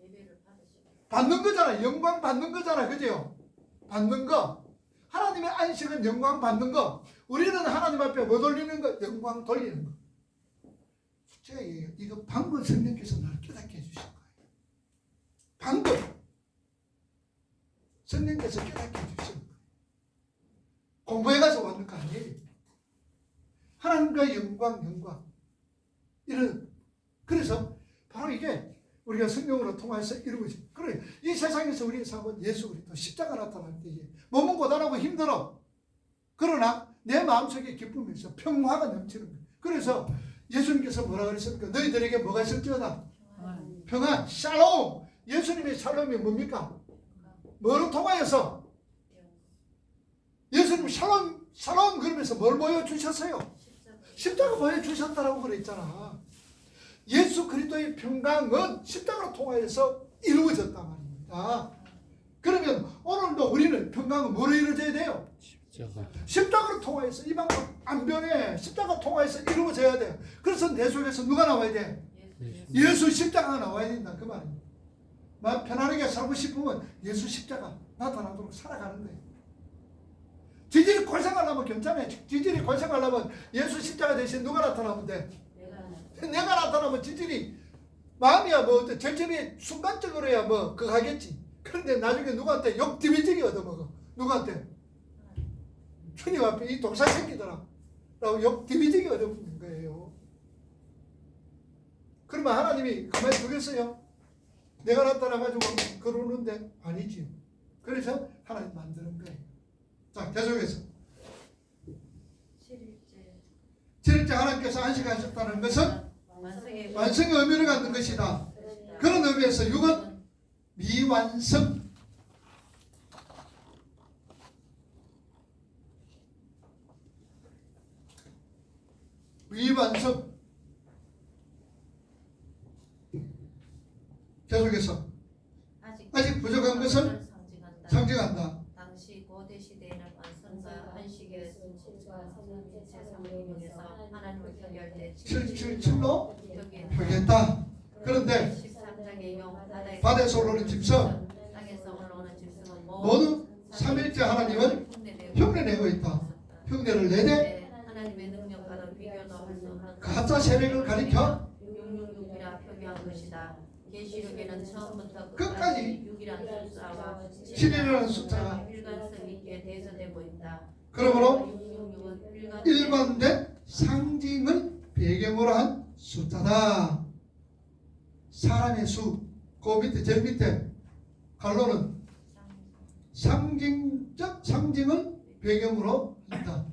예배를 받으시고 받는 거잖아. 영광 받는 거잖아. 그죠? 받는 거. 하나님의 안식은 영광 받는 거. 우리는 하나님 앞에 뭐 돌리는 거? 영광 돌리는 거. 제가 이거 방금 성령께서 나를 깨닫게 해주신 거예요. 방금 성령께서 깨닫게 해주신 거예요. 공부해가서 왔는 거 아니에요. 하나님과 영광. 그래서 바로 이게 우리가 성령으로 통해서 이루어져. 그래, 이 세상에서 우리의 삶은 예수 그리스도 십자가 나타날 때에 몸은 고단하고 힘들어. 그러나 내 마음속에 기쁨이 있어. 평화가 넘치는 거예요. 그래서 예수님께서 뭐라 그랬습니까? 너희들에게 뭐가 있을지어다? 평안, 샬롬. 예수님의 샬롬이 뭡니까? 뭐로 통하여서? 예수님 샬롬 그러면서 뭘 보여주셨어요? 십자가 보여주셨다라고 그랬잖아. 예수 그리스도의 평강은 십자가로 통하여서 이루어졌단 말입니다. 그러면 오늘도 우리는 평강은 뭐로 이루어져야 돼요? 십자가로 통하여서 이 방법 안 변해. 십자가 통하여서 이루어져야 돼요. 그래서 내 속에서 누가 나와야 돼? 예수 십자가가 나와야 된다 그 말입니다. 마음 편안하게 살고 싶으면 예수 십자가 나타나도록 살아가는 거예요. 지질이 골생하려면 괜찮아요. 지질이 골생하려면 예수 십자가 대신 누가 나타나면 돼? 내가 나타나면 지질이 마음이야 뭐 절절히 순간적으로야 뭐 그거 하겠지. 그런데 나중에 누구한테 욕 디비지기 얻어먹어. 누구한테? 주님 앞에 이 독사 새끼들아 라고 욕 디비지기 얻어먹는 거예요. 그러면 하나님이 가만히 두겠어요? 내가 나타나가지고 그러는데 아니지. 그래서 하나님 만드는 거예요. 자 계속해서 7일째 하나님께서 안식하셨다는 것은 완성의 의미를 갖는 것이다. 그런 의미에서 6은 미완성. 미완성. 계속해서 아직 부족한 것을 상징한다. 당시 고대 시대에는 완성과 안식의 수치와 성령체 상징에서 하나님을 표현할 때 777로 표기했다. 그런데 13장의 용 바다에서 올라오는 짐승 땅에서 올라오는 짐승은 모두 3일째 하나님은 흉내내고 있다. 흉내를 내되 하나님의 능력과는 비교도 할 수 없는 가짜 세력을 가리켜 666이라 표기한 것이다. 계시록에는 처음부터 끝까지 6이라는 숫자와 7이라는 숫자가 일관성 있게 대서되고 있다. 그러므로 666은 일관된 상징을 배경으로 한 숫자다. 사람의 수, 그 밑에 제일 밑에 갈로는 상징적 상징을 배경으로 한다.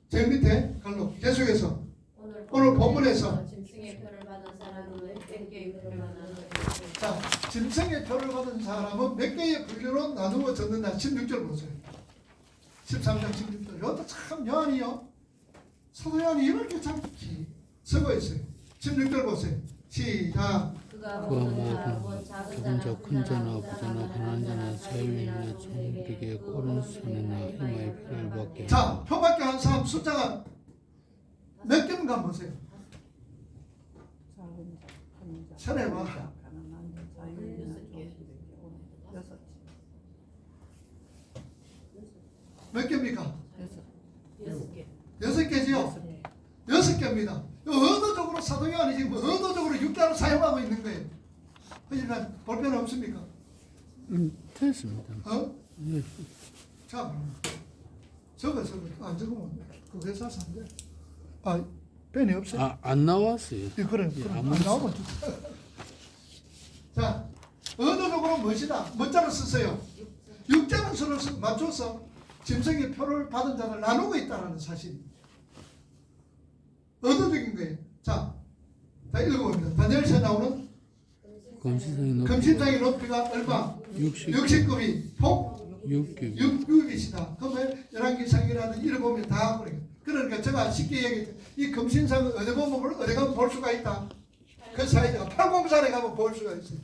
제일 밑에 갈로 계속해서 오늘 본문에서 짐승의 표를 받은 사람은 몇 개의 표를 받는 자, 짐승의 표를 받은 사람은 몇 개의 분류로 나누어졌는가 16절 보세요. 13장 16절. 이것도 참 요한이요. 사도 요한이 이렇게 참 쓰고 있어요. 16절 보세요. 시작. 그가 모든 작은 자, 큰 자나 부자나 가난한 자나 자유인이나 종들에게 오른손이나 이마에 표를 받게 자, 표밖에 한 사람 숫자가 몇 개인가 보세요. 작은 자, 큰 자, 세례와 가난한 자, 자유인이나 종들에게 여섯 몇 개입니까? 여섯 개. 6개지요? 6개입니다. 의도적으로 사도 요한이 지금 의도적으로 6자를 사용하고 있는 거예요. 하지만 볼펜 없습니까? 됐습니다. 어? 예. 자, 적어. 안 적으면 그 회사 산대. 아, 펜이 없어요? 안 나왔어요. 그래, 예, 안 아무리 나오면 좋다. 자, 의도적으로 멋이다. 멋자를 쓰세요. 6자는 수를 맞춰서 짐승의 표를 받은 자를 나누고 있다는 사실입니다. 의도적인 거예요. 자 읽어봅니다. 다니엘서에 나오는 금신상의 높이가 얼마? 60급이 폭 6급이시다. 그러면 열왕기상이라는 읽어보면 다 그래요. 그러니까 제가 쉽게 얘기해요. 이 금신상을 어디 보면 어디 가면 볼 수가 있다. 그 사이즈가 803에 가면 볼 수가 있어요.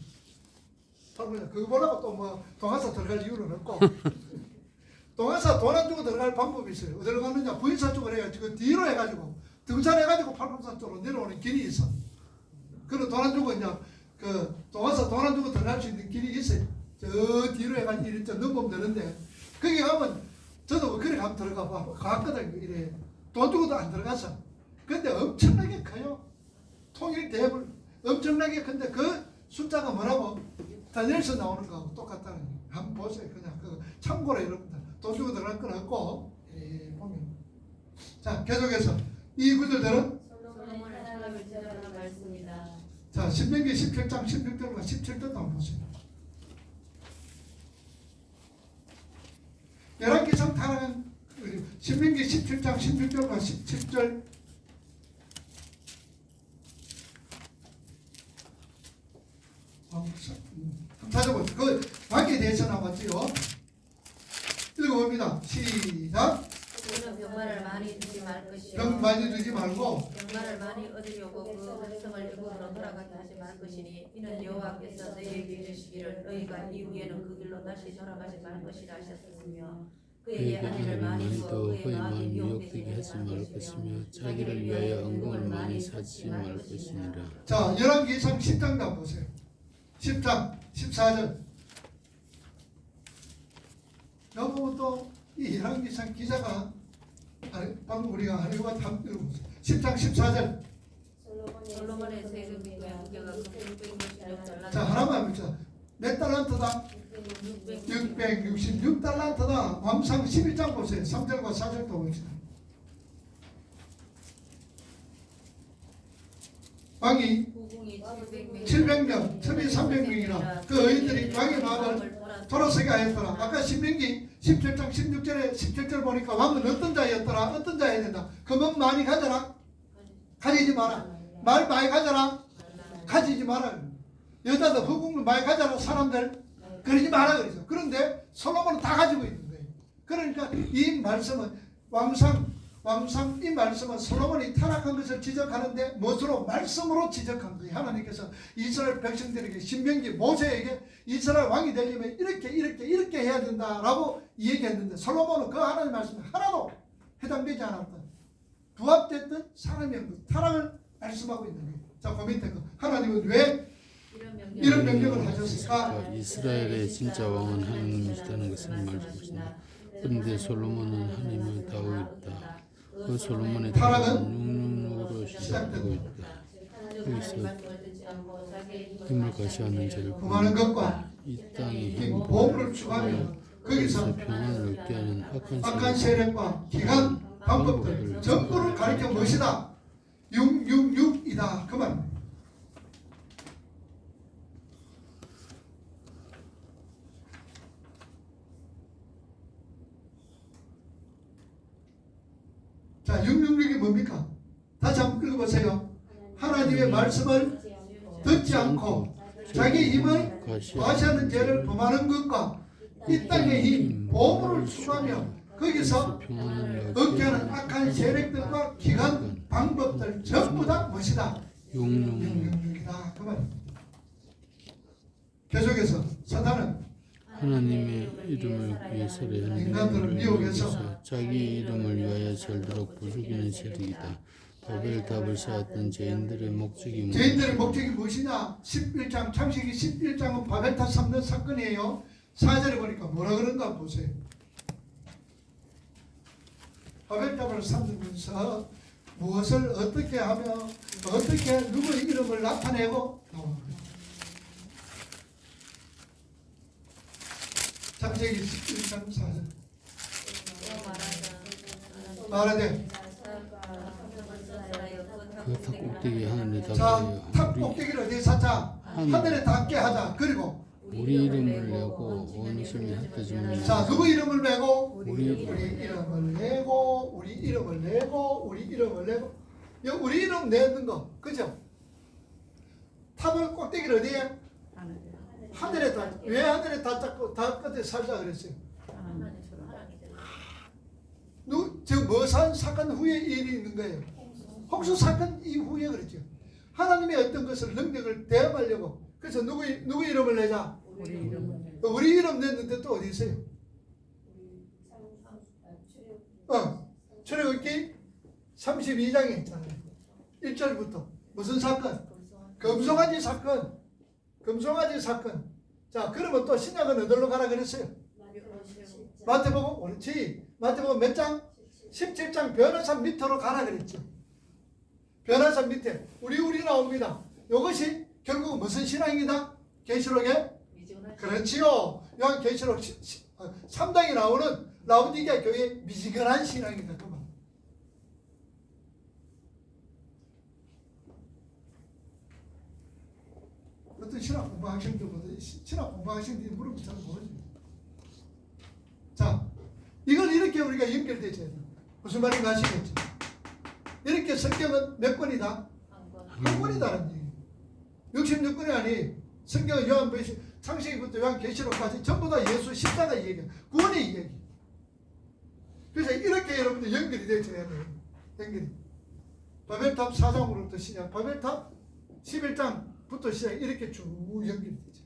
그거 보려고 또 뭐 동화사 들어갈 이유는 없고 동화사 돈 안 주고 들어갈 방법이 있어요. 어디로 가느냐? 부인사 쪽으로 해가지고 그 뒤로 해가지고 등산해가지고 팔공산 쪽으로 내려오는 길이 있어. 그리고 돈 안 주고 이제 그 동화사 돈 안 주고 들어갈 수 있는 길이 있어요. 저 뒤로 해가지고 이리 좀 넘으면 되는데 거기 가면 저도 그래 가면 들어가 봐. 갔거든. 이래 돈 주고도 안 들어갔어. 근데 엄청나게 커요. 통일 대불 엄청나게 큰데 그 숫자가 뭐라고? 다니엘서 나오는 거하고 똑같다는 거예요. 한번 보세요. 그냥 그 참고로 여러분들 돈 주고 들어갈 건 없고 보면 자 계속해서 이 구절들은 솔로몬을 하나님을 제자라는 말씀이다. 자 신명기 17장 16절과 17절도 한번 보세요. 열왕기상 타락한 신명기 17장 16절과 17절 찾아보세요. 그 관계에 대해서 나왔지요. 읽어봅니다. 시작. 그는 병마를 많이 두지 말 것이요. 병 많이 두지 말고 병마를 많이 얻으려고 그 백성을 애굽으로 돌아가게 하지 말 것이니 이는 여호와께서 너희에게 이르시기를 너희가 이후에는 그 길로 다시 돌아가지 말 것이라 하셨으며 그에게 아내를 많이 두어 그의 그의 마음이 마음이 미혹되게 미혹되게 하지 하지 말 것이며 자기를 위하여 은금을 많이 사지 말 것이니라. 자, 열왕기상 10장 보세요. 10장 14절. 여기 보면 또이 열왕기상 기자가 방금 우리가 하려고 한 10장 14절. 솔로몬의 세금이 무게가 666달란트. 자, 하나만 봅시다. 몇 달란트다? 666달란트다. 왕상 11장 보세요. 3절과 4절도 봅시다. 왕이 700명, 1300명이나 그 의인들이 왕의 마음을 돌아서게 하였더라. 아까 신명기 17장 16절에 17절 보니까 왕은 어떤 자였더라? 어떤 자여야 된다? 금은 많이 가져라? 가지지 마라. 말 많이 가져라? 가지지 마라. 여자도 후궁을 많이 가져라. 사람들 그러지 마라 그러죠. 그런데 솔로몬은 다 가지고 있는 거예요. 그러니까 이 말씀은 왕상 이 말씀은 솔로몬이 타락한 것을 지적하는데 무엇으로? 말씀으로 지적한 거예요. 하나님께서 이스라엘 백성들에게 신명기 모세에게 이스라엘 왕이 되려면 이렇게 해야 된다라고 얘기했는데 솔로몬은 그 하나님 말씀에 하나도 해당되지 않았다. 부합됐던 사람의 타락을 말씀하고 있는 거예요. 자, 그 밑에 거 하나님은 왜 이런 명령을 하셨을까? 이스라엘의 진짜 왕은 하나님이시다는 것을 말해주시나 그런데 솔로몬은 하나님을 다하였다. 그 솔로몬의 타락은 666으로 시작되고 있다. 여기서 힘을 과시하는 자를 구하는 것과 이 땅의 힘, 보물을 추구하며 거기서 평안을 얻게 하는 악한 세력과 기간, 방법들 전부를 가리켜 무엇이다? 666이다. 그만. 자, 666이 뭡니까? 다시 한번 읽어보세요. 하나님의 말씀을 듣지 않고 자기 힘을 과시하는 죄를 범하는 것과 이 땅의 힘, 보물을 추구하며 거기서 얻게 하는 악한 세력들과 기관, 방법들 전부 다 무엇이다? 666이다. 그만. 계속해서 사탄은 하나님의 이름을 위해 살해하는 인간들을 미혹해서 자기 이름을 위하여 절도록 부수기는 세력이다. 바벨탑을 쌓았던 죄인들의 목적이 무엇이냐? 11장 창세기 11장은 바벨탑 쌓는 사건이에요. 4절에 보니까 뭐라 그런가 보세요. 바벨탑을 쌓으면서 무엇을 어떻게 하며 어떻게 누구의 이름을 나타내고 창세기 11장 4절 말하되 그 탑 꼭대기 하늘에 자, 닿게 탑 꼭대기를 어디에 쌓자? 하늘에 닿게 하자. 그리고 우리 이름을 내고 온 힘이 흩어지면 자, 누구 이름을 내고? 우리 이름을 내고 우리 이름을 내고 우리 이름을 내고 우리 이름 내는 거 그죠? 탑을 꼭대기를 어디에? 하늘에 닿. 왜 하늘에 닿고 다 끝에 살자 그랬어요? 저 머산 사건 후에 일이 있는 거예요. 홍수 사건 이후에 그랬죠. 하나님의 어떤 것을 능력을 대함하려고 그래서 누구 이름을 내자? 우리 이름 냈는데 또 어디 있어요? 출애굽기 32장에 있잖아요. 1절부터 무슨 사건? 금송아지 사건. 금송아지 사건. 자, 그러면 또 신약은 어디로 가라 그랬어요? 마태복음 옳지. 마태복음 몇 장? 17장 변호사 밑으로 가라 그랬죠. 변호사 밑에 우리 나옵니다. 이것이 결국 무슨 신앙이다? 계시록에? 그렇지요. 요한계시록 3장에 나오는 라우디게아 교회 미지근한 신앙이다. 그만. 어떤 신학 공부하신 분들이 물어보면 잘 모르죠. 자, 이걸 이렇게 우리가 연결되죠. 무슨 말인가 아시겠죠? 이렇게 성경은 몇 권이다? 한 권이다는 얘기예요. 66권이 아니 성경은 요한복음 창세기부터 요한계시록까지 전부 다 예수 십자가 얘기야. 구원의 얘기. 그래서 이렇게 여러분들 연결이 되죠. 연결이. 바벨탑 4장으로부터 시작. 바벨탑 11장부터 시작. 이렇게 쭉 연결이 되죠.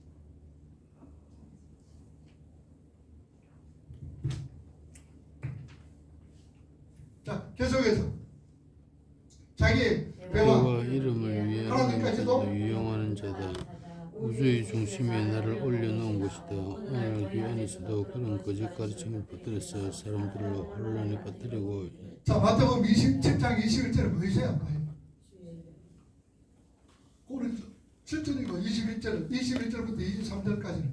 계속해서 자기 배와 배와 이름을 위하는 자도 유용하는 자다. 우주의 중심에 나를 올려놓은 것이다. 오늘 교회 안에서도 그런 거짓 가르침을 퍼뜨려서 사람들을 혼란에 빠뜨리고 자 마태복음 27장 21절에 보이세요? 안 봐요? 오늘 7절이고 21절부터 23절까지는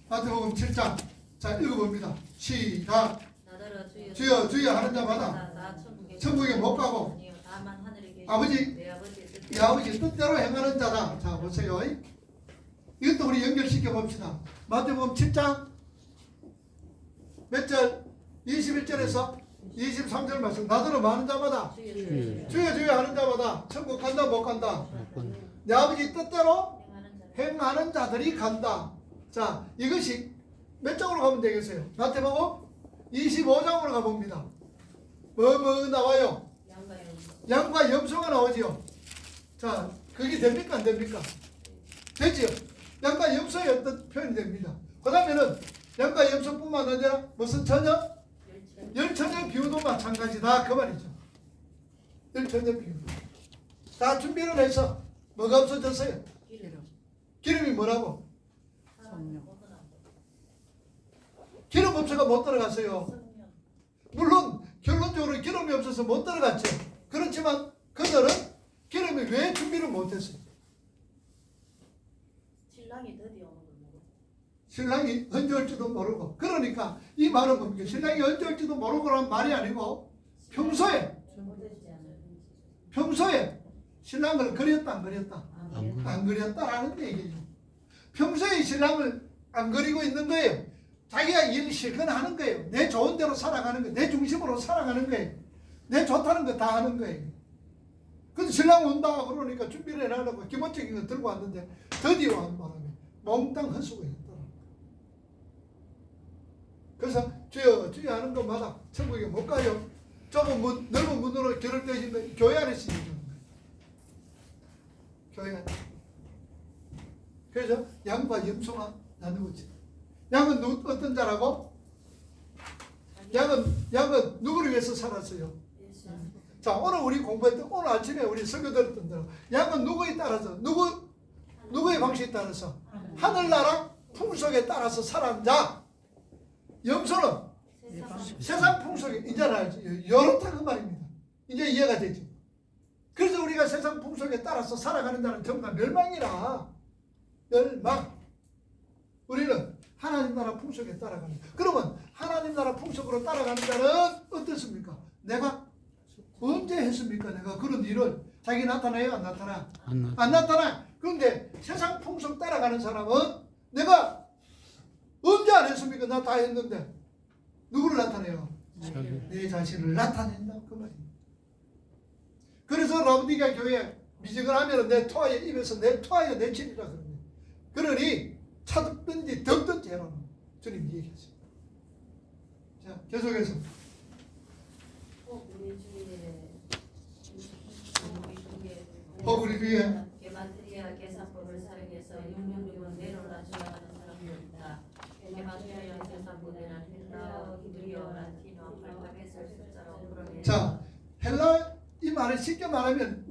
마태복음 7장 자 읽어봅니다. 시작. 나더러 주여 주여 하는 자마다 나 천국에 못 가고 다만 하늘에 계신 아버지 내 아버지의 뜻 이 아버지 뜻대로 행하는 자다. 자 보세요. 이것도 우리 연결시켜 봅시다. 마태복음 7장 몇 절? 21절에서 23절 말씀. 나더러 많은 자마다 주여 주여 하는 자마다 천국 간다 못 간다. 내 아버지 뜻대로 행하는 자들이 간다. 자 이것이 몇 장으로 가면 되겠어요? 마태복음 25장으로 가봅니다. 뭐 나와요? 양과 염소가 나오지요. 자 그게 됩니까 안 됩니까? 되지요. 양과 염소의 어떤 표현이 됩니다. 그 다음에는 양과 염소뿐만 아니라 무슨 처녀? 열처녀 비유도 마찬가지다 그 말이죠. 열처녀 비유 다 준비를 해서 뭐가 없어졌어요? 기름이 뭐라고? 성령. 기름 없어가 못 들어갔어요. 물론 결론적으로 기름이 없어서 못 들어갔죠. 그렇지만 그들은 기름이 왜 준비를 못했어요? 신랑이 드디어 오는 걸 모르고 신랑이 언제 올지도 모르고. 그러니까 이 말은 뭡니까? 신랑이 언제 올지도 모르고라는 말이 아니고 평소에 신랑을 그렸다 안 그렸다? 안 그렸다라는 얘기죠. 평소에 신랑을 안 그리고 있는 거예요. 자기가 일 실컷 하는 거예요. 내 좋은 대로 살아가는 거예요. 내 중심으로 살아가는 거예요. 내 좋다는 거 다 하는 거예요. 근데 신랑 온다 그러니까 준비를 해놔라고 기본적인 거 들고 왔는데 드디어 한 바람에 몽땅 헛수고 있더라. 그래서 주여 주여 하는 것마다 천국에 못 가요. 좁은 문, 넓은 문으로 길을 떼신 거 교회 안에서 얘기하는 거예요. 교회 안에. 그래서 양과 염소가 나누어지. 양은 어떤 자라고? 양은 누구를 위해서 살았어요? 자 오늘 우리 공부했던 오늘 아침에 우리 설교 들었던 대로 양은 누구에 따라서 누구의 방식에 따라서 하늘나라 풍속에 따라서 살아는 자 염소는 세상 풍속에 이제는 알지 이렇다 그 말입니다. 이제 이해가 되죠. 그래서 우리가 세상 풍속에 따라서 살아가는 자는 전부 다 멸망이라 멸망. 우리는 하나님 나라 풍속에 따라가는. 그러면 하나님 나라 풍속으로 따라가는 자는 어떻습니까? 내가 언제 했습니까? 내가 그런 일을 자기 나타나요? 안 나타나? 안 나타나. 그런데 세상 풍속 따라가는 사람은 내가 언제 안 했습니까? 나 다 했는데 누구를 나타내요? 내 자신을 나타낸다 그 말입니다. 그래서 라우디게아 교회 미증을 하면 내 토하여 입에서 내 토하여 내치리라 그럽니다. 그러니 차든지 덮든지 해라 주님 얘기했습니다. 자 계속해서 우리 주위에 게마트리아 계산법을 사용해서 666은 내로라 주장하는 사람도 있다. 게마트리아 계산법에는 헬라어, 히브리어, 라틴어, 알파벳을 숫자로 풀어내. 자 헬라 이 말을 쉽게 말하면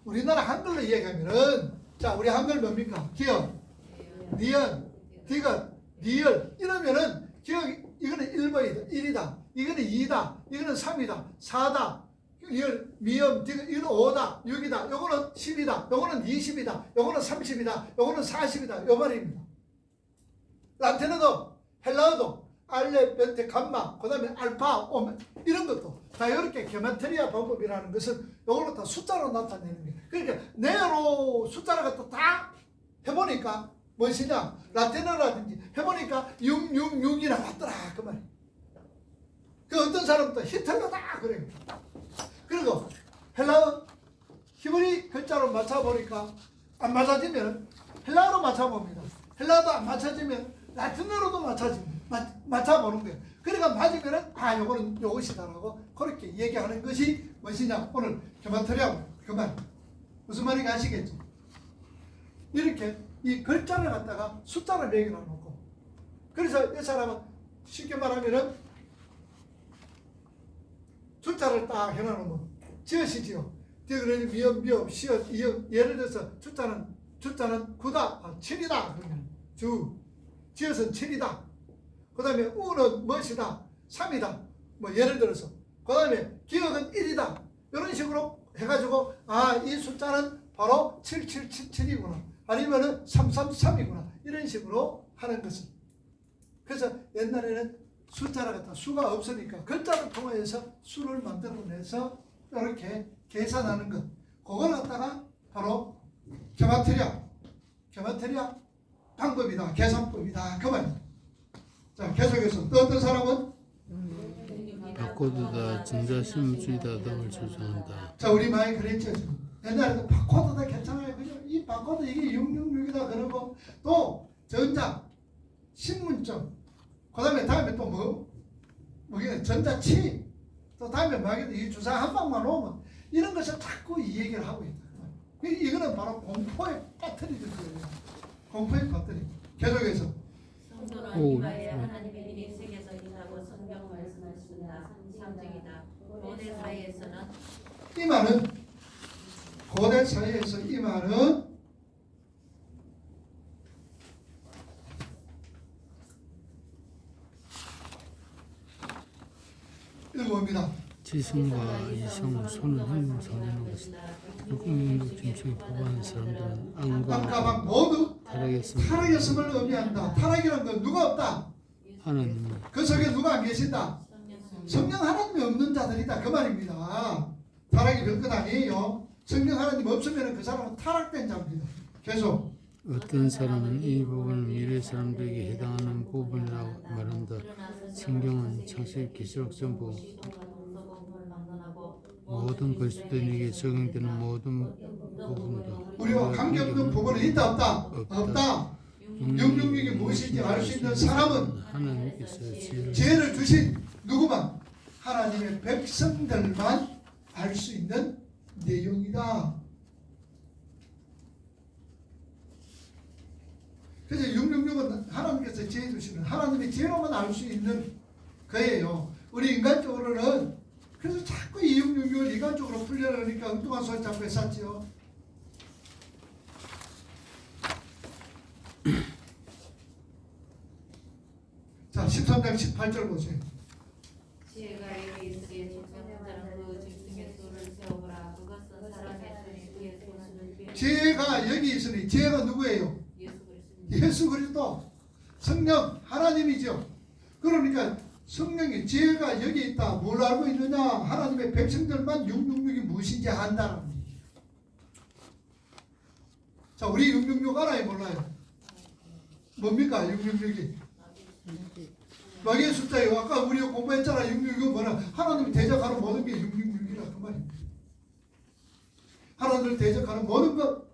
우리나라 한글로 이야기하면은 자 우리 한글 뭡니까? 기역, 니은, 디귿, 리을 이러면은 기역 이거는 1번이다 1이다 이거는 2다 이거는 3이다 4다 리을, 미음, 디귿 이거는 5다 6이다 요거는 10이다 요거는 20이다 요거는 30이다 요거는 40이다 요 말입니다. 라틴어도 헬라어도 알레, 베테, 감마, 그 다음에 알파, 오메 이런 것도 다 이렇게 게마트리아 방법이라는 것은 이걸로 다 숫자로 나타내는 거예요. 그러니까 네로 숫자를 갖다 다 해보니까 무엇이냐 라틴어라든지 해보니까 666이 나왔더라 그 말이에요. 그 어떤 사람도 히틀러다 그래요. 그리고 헬라어 히브리 글자로 맞춰보니까 안 맞아지면 헬라어로 맞춰봅니다. 헬라어도 안 맞춰지면 라틴어로도 맞춰보는 거예요. 그러니까 맞으면은 요거는 요것이다라고 그렇게 얘기하는 것이 무엇이냐 오늘 게마트리아 그 말 무슨 말인지 아시겠죠? 이렇게 이 글자를 갖다가 숫자를 매겨놔 놓고, 그래서 이 사람은 쉽게 말하면은 숫자를 딱 해놓으면 지읒이지요. 그러니 미음, 시읒, 이음. 예를 들어서 숫자는 9다, 7이다. 그러면 지읒은 7이다. 그 다음에 우는 무엇이다? 3이다. 뭐 예를 들어서. 그 다음에 기억은 1이다. 이런 식으로 해가지고 이 숫자는 바로 7777이구나. 아니면은 333이구나. 이런 식으로 하는 것은. 그래서 옛날에는 숫자를 갖다 수가 없으니까 글자를 통해서 수를 만들어내서 이렇게 계산하는 것. 그걸 갖다가 바로 게마트리아 방법이다. 계산법이다. 그 말이다. 자, 계속해서 또 어떤 사람은 바코드다, 전자신문주의다 등을 주장한다. 자, 우리 많이 그랬죠. 옛날에도 바코드다 괜찮아요. 그죠? 이 바코드 이게 666이다 그러고 또 전자 신문점 그 다음에 또 전자치 또 다음에 이 주사 한 방만 오면 이런 것을 자꾸 이 얘기를 하고 있다. 이거는 바로 공포의 배터리들 거예요. 공포의 배터리. 계속해서 성도는 이바에 하나님의 일이 세계에서 일하고 성경 말씀하십니다. 상징이다. 고대 사이에서는 고대 사이에서 이 말은 읽어봅니다. 지성과 이성, 손은 힘을 상징하는 것이다. 육국민족 짐승이 보고하는 사람들은 안과 안과 방 모두 타락했습니다. 타락했음을 의미한다. 타락이란 건 누가 없다. 하나님, 그 속에 누가 안 계신다. 성령 하나님이 없는 자들이다. 그 말입니다. 타락이 별것 아니에요. 성령 하나님 없으면 그 사람은 타락된 자입니다. 계속 어떤 사람은 이 부분을 미래 사람들에게 해당하는 부분이라고 말한다. 성경은 창세기, 계시록 전부 모든 그리스도인에게 적용되는 모든 부분이다. 우리와 관계없는 부분은 있다 없다? 없다. 666이 무엇인지 알 수 있는 사람은 하나님께서 지혜를 주신 누구만? 하나님의 백성들만 알 수 있는 내용이다. 그래서 666은 하나님께서 지혜 주시는 하나님의 지혜로만 알 수 있는 거예요. 우리 인간적으로는 그래서 자꾸 이 666을 인간적으로 풀려니까 엉뚱한 소리 자꾸 했었지요. 자, 13장 18절 보세요. 지혜가 여기 있으니 직선자는 그 짐승의 수를 세우라. 그것은 사람의 수의 소수를 지혜가 여기 있으니 지혜가 누구예요? 예수 그리스도 성령 하나님이죠. 그러니까 성령이 지혜가 여기 있다. 뭘 알고 있느냐? 하나님의 백성들만 666이 무엇인지 안다는 얘기예요. 자, 우리 666 알아요? 몰라요? 뭡니까 666이? 마귀의 숫자예요. 아까 우리가 공부했잖아. 666은 뭐냐? 하나님을 대적하는 모든 게 666이라 그 말입니다. 하나님을 대적하는 모든 것,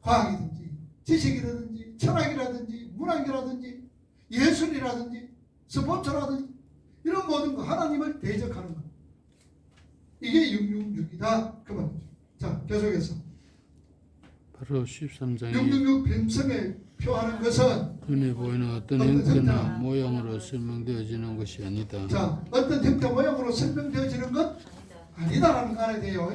과학이든지 지식이라든지 철학이라든지 문학이라든지 예술이라든지 스포츠라든지 이런 모든 거 하나님을 대적하는 것, 이게 666이다 그 말이죠. 자, 계속해서 바로 13장에 666 빈성에 표하는 것은 눈에 보이는 어떤 형태나 모양으로 설명되어지는 것이 아니다. 자, 어떤 형태 모양으로 설명되어지는 것 아니다라는 거 알아야 돼요.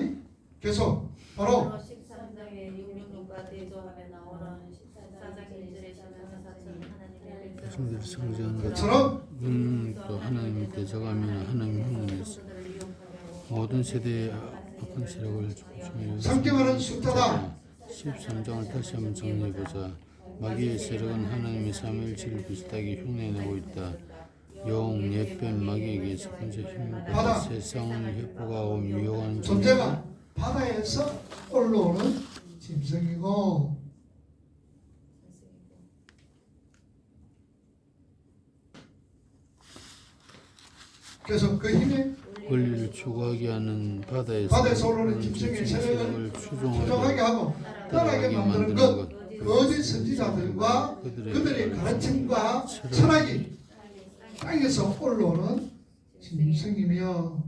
계속 바로 13장에 666과 대조하며 나오는 14장 1절에 시면사처럼 하나님의 백성들이 성장하는 것처럼 또 하나님을 대적하면 하나님 형님에서 모든 세대의 악한 세력을 조심하여 상징하는 숫자다. 13장을 다시 한번 정리해보자. 마귀의 세력은 하나님의 삼위일체를 비슷하게 흉내내고 있다. 용, 옛뱀, 마귀에게 첫 번째 힘을 받아 세상을 협박하고 미혹하는 존재가 바다에서 올라오는 짐승이고, 그래서 그 힘에 권리를 추구하게 하는 바다에서 올라오는 짐승의 세력을 추종하게 추종하게 하고 따라하게 만드는 것, 거짓 선지자들과 그들의 가르침과 철학이 땅에서 올라오는 짐승이며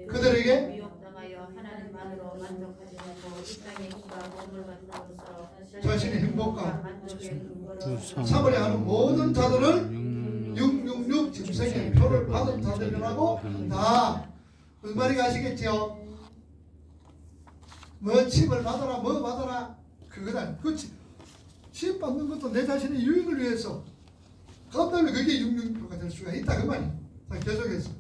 그들에게 미혹당하여 하나님만으로 만족하지 않고 이 땅의 힘과 복을 받음으로써 자신의 행복과 만족의 근거로 삼으려 하는 모든 자들을 666 짐승의 표를 받은 자들이라고 한다. 무슨 말인지 아시겠죠? 뭐 칩을 받아라 뭐 받아라 그거다. 그 칩 받는 것도 내 자신의 유익을 위해서. 그 다음에 그게 666표가 될 수가 있다 그 말이. 자 계속해서.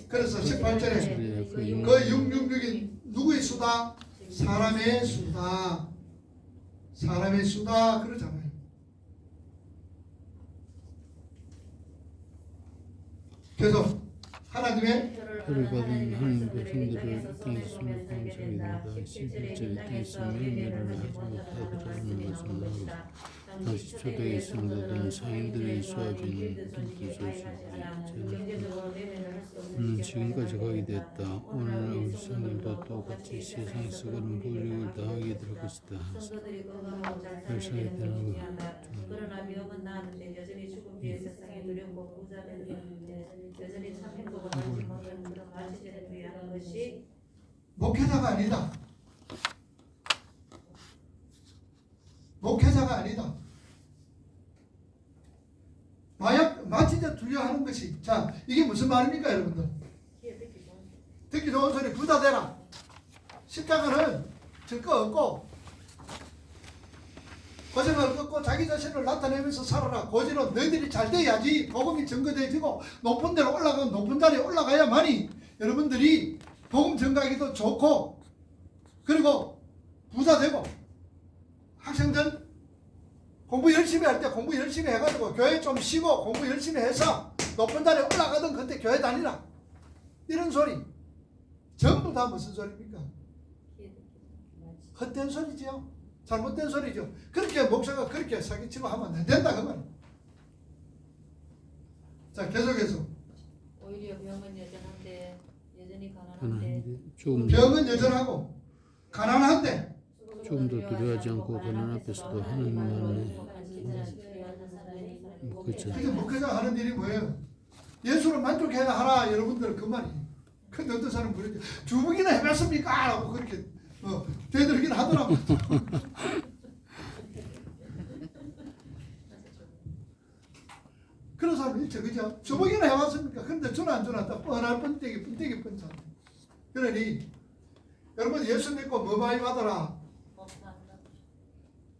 그래서 18절에 그 666이 누구의 수다? 사람의 수다. 사람의 수다 그러잖아요. 그래서 하나님의 표를 받은 하나님 백성들을 땅에서 공적이다. 11절 땅에서 명예를 하지 못하더라는 것은 나오고 당시 초대에 성도된 상인들의 수합인 저는 지금까지 가게 됐다. 오늘날 우리 성도도 똑같이 세상에서 그런 불이익을 당하게 될 것이다. 열심히 되는 것. 그러나 병은 나았는데 여전히 죽음 뒤에 세상에 두렵고 부자는 여전히 참 행복을 받지 못하는 그런 가시제를 위한 것이 목회자가 아니다. 목회자가 아니다. 마치자 두려워하는 것이. 자, 이게 무슨 말입니까 여러분들? 듣기 좋은 소리 부자 되라. 십자가는 질 거 없고 고생을 겪고 자기 자신을 나타내면서 살아라. 고지로 너희들이 잘 돼야지 복음이 증거되어지고 높은 데로 올라가면 높은 자리에 올라가야만이 여러분들이 복음 증가하기도 좋고 그리고 부자 되고 학생들 공부 열심히 할 때 공부 열심히 해가지고 교회 좀 쉬고 공부 열심히 해서 높은 자리에 올라가든 그때 교회 다니라. 이런 소리 전부 다 무슨 소리입니까? 헛된 소리지요. 잘못된 소리죠. 그렇게 목사가 그렇게 사기치고 하면 안 된다 그 말. 자 계속해서 오히려 병은 여전한데 여전히 가난한데 병은 여전하고 가난한데 조금 더 두려워하지 않고 가난 앞에서도 하나님만의 그렇죠. 그게 목회자 하는 일이 뭐예요? 예수를 만족해야 하라 여러분들 그 말이에요. 근데 어떤 사람은 그렇게 주북이나 해봤습니까? 라고 그렇게 되들긴 하더라고. 그런 사람이 있죠. 그죠? 주먹이나 해왔습니까? 근데 주는 안 주나 다 뻔할 뻔때기 뻔잖아. 그러니 여러분 예수 믿고 뭐 많이 받아라.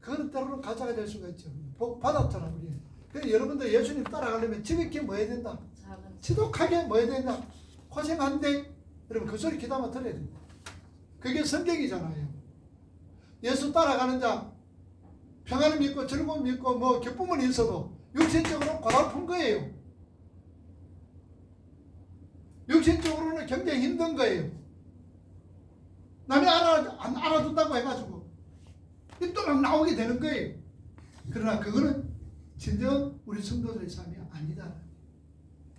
그거는 때로는 가짜가 될 수가 있죠. 복 받았잖아 우리. 그래서 여러분들 예수님 따라가려면 지극히 뭐 해야 된다? 지독하게 뭐 해야 된다? 고생한데 여러분 그 소리 귀담아 들어야 된다. 그게 성경이잖아요. 예수 따라가는 자 평안을 믿고 즐거움 믿고 뭐 기쁨은 있어도 육신적으로 고달픈 거예요. 육신적으로는 굉장히 힘든 거예요. 남이 안 알아준다고 해가지고 또 막 나오게 되는 거예요. 그러나 그거는 진정 우리 성도들의 삶이 아니다.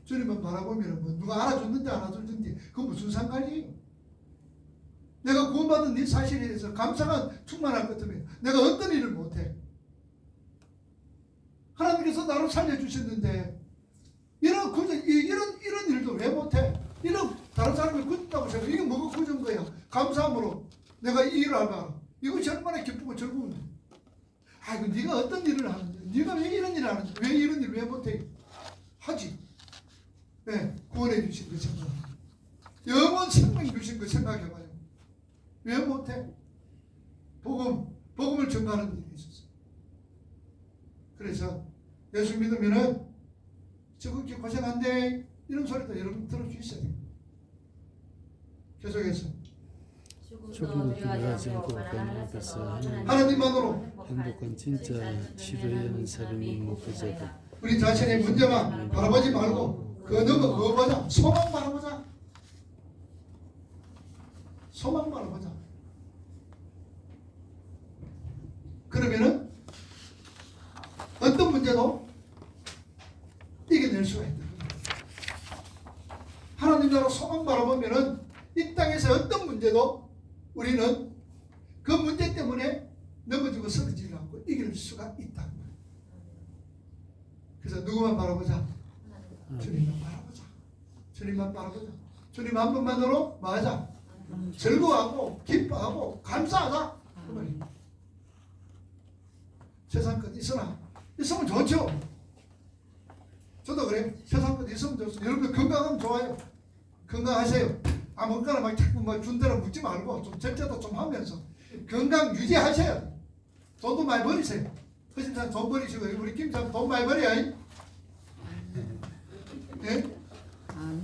주님은 바라보면 뭐 누가 알아줬는지 안 알아줬는지 그거 무슨 상관이에요. 내가 구원받은 네 사실에 대해서 감사가 충만할 것 같으면 내가 어떤 일을 못해. 하나님께서 나를 살려주셨는데 이런 일도 왜 못해? 이런 다른 사람이 굳다고 생각해. 이게 뭐가 굳은 거야? 감사함으로 내가 이 일을 하면 이것이 얼마나 기쁘고 즐거운데. 아이고 네가 어떤 일을 하는지, 네가 왜 이런 일을 하는지, 왜 이런 일을 왜 못해? 하지. 네, 구원해 주신 그 생각, 영원 생명 주신 그 생각해봐요. 왜 못해? 복음을 전가하는 일이 있었어. 그래서 예수 믿으면은 지극히 고생한데 이런 소리도 여러분 들을 수 있어요. 계속해서 조금도 두려워하지 않고 가난 앞에서 하나님만으로 행복한 진짜 치료해야 하는 사람이 목회자다. 우리 자신의 문제만 바라보지 말고 그 넘어 그거 보자. 소망 바라보자. 소망 바라보자. 그러면은 어떤 문제도 이겨낼 수가 있다. 하나님 나라 소망 바라보면은 이 땅에서 어떤 문제도 우리는 그 문제 때문에 넘어지고 쓰러지지 않고 이길 수가 있다. 그래서 누구만 바라보자? 주님만 바라보자. 주님만 바라보자. 주님 한 분만으로 뭐하자? 즐거워하고 기뻐하고 감사하다. 그 말이에요. 세상 것 있으면 좋죠. 저도 그래요. 세상 것 있으면 좋죠. 여러분 건강하면 좋아요. 건강하세요. 아무거나 막 자꾸 뭐 준대로 묻지 말고 좀 절제도 좀 하면서 건강 유지하세요. 돈도 많이 버리세요. 허심탄 돈 버리시고 우리 김장 돈 많이 버려요. 예?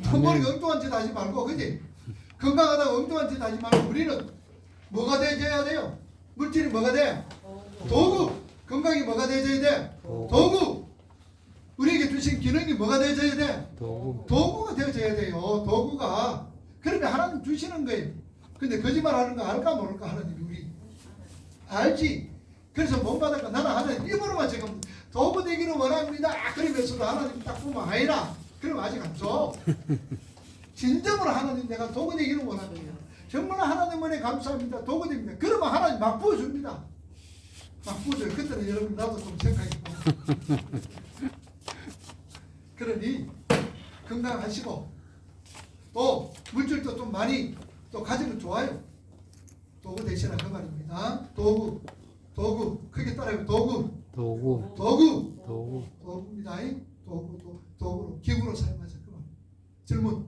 돈 버리고 엉뚱한 짓 하지 말고 그지? 건강하다고 엉뚱한 짓 하지 말고 우리는 뭐가 되어야 돼요? 물질이 뭐가 돼? 도구. 건강이 뭐가 되어야 돼? 도구. 우리에게 주신 기능이 뭐가 되어야 돼? 도구가 되어야 돼요. 도구가. 그러면 하나님 주시는 거예요. 근데 거짓말하는 거 알까 모를까 하나님이 우리 알지. 그래서 못 받을까 나는 하나님 입으로만 지금 도구 되기를 원합니다. 그러면서도 하나님 딱 보면 아니라 그럼 아직 안 줘. 진정으로 하나님 내가 도구 되기를 원합니다. 정말 하나님 은혜 감사합니다. 도구 됩니다. 그러면 하나님 막 부어줍니다. 막 부어줘요. 그때는 여러분 나도 좀 생각해보고 그러니 건강하시고 또 물질도 좀 많이 또 가지면 좋아요. 도구 되시라 그 말입니다. 도구 크게 따라해요. 도구입니다. 도구로 기구로 사용하자 그 말. 질문.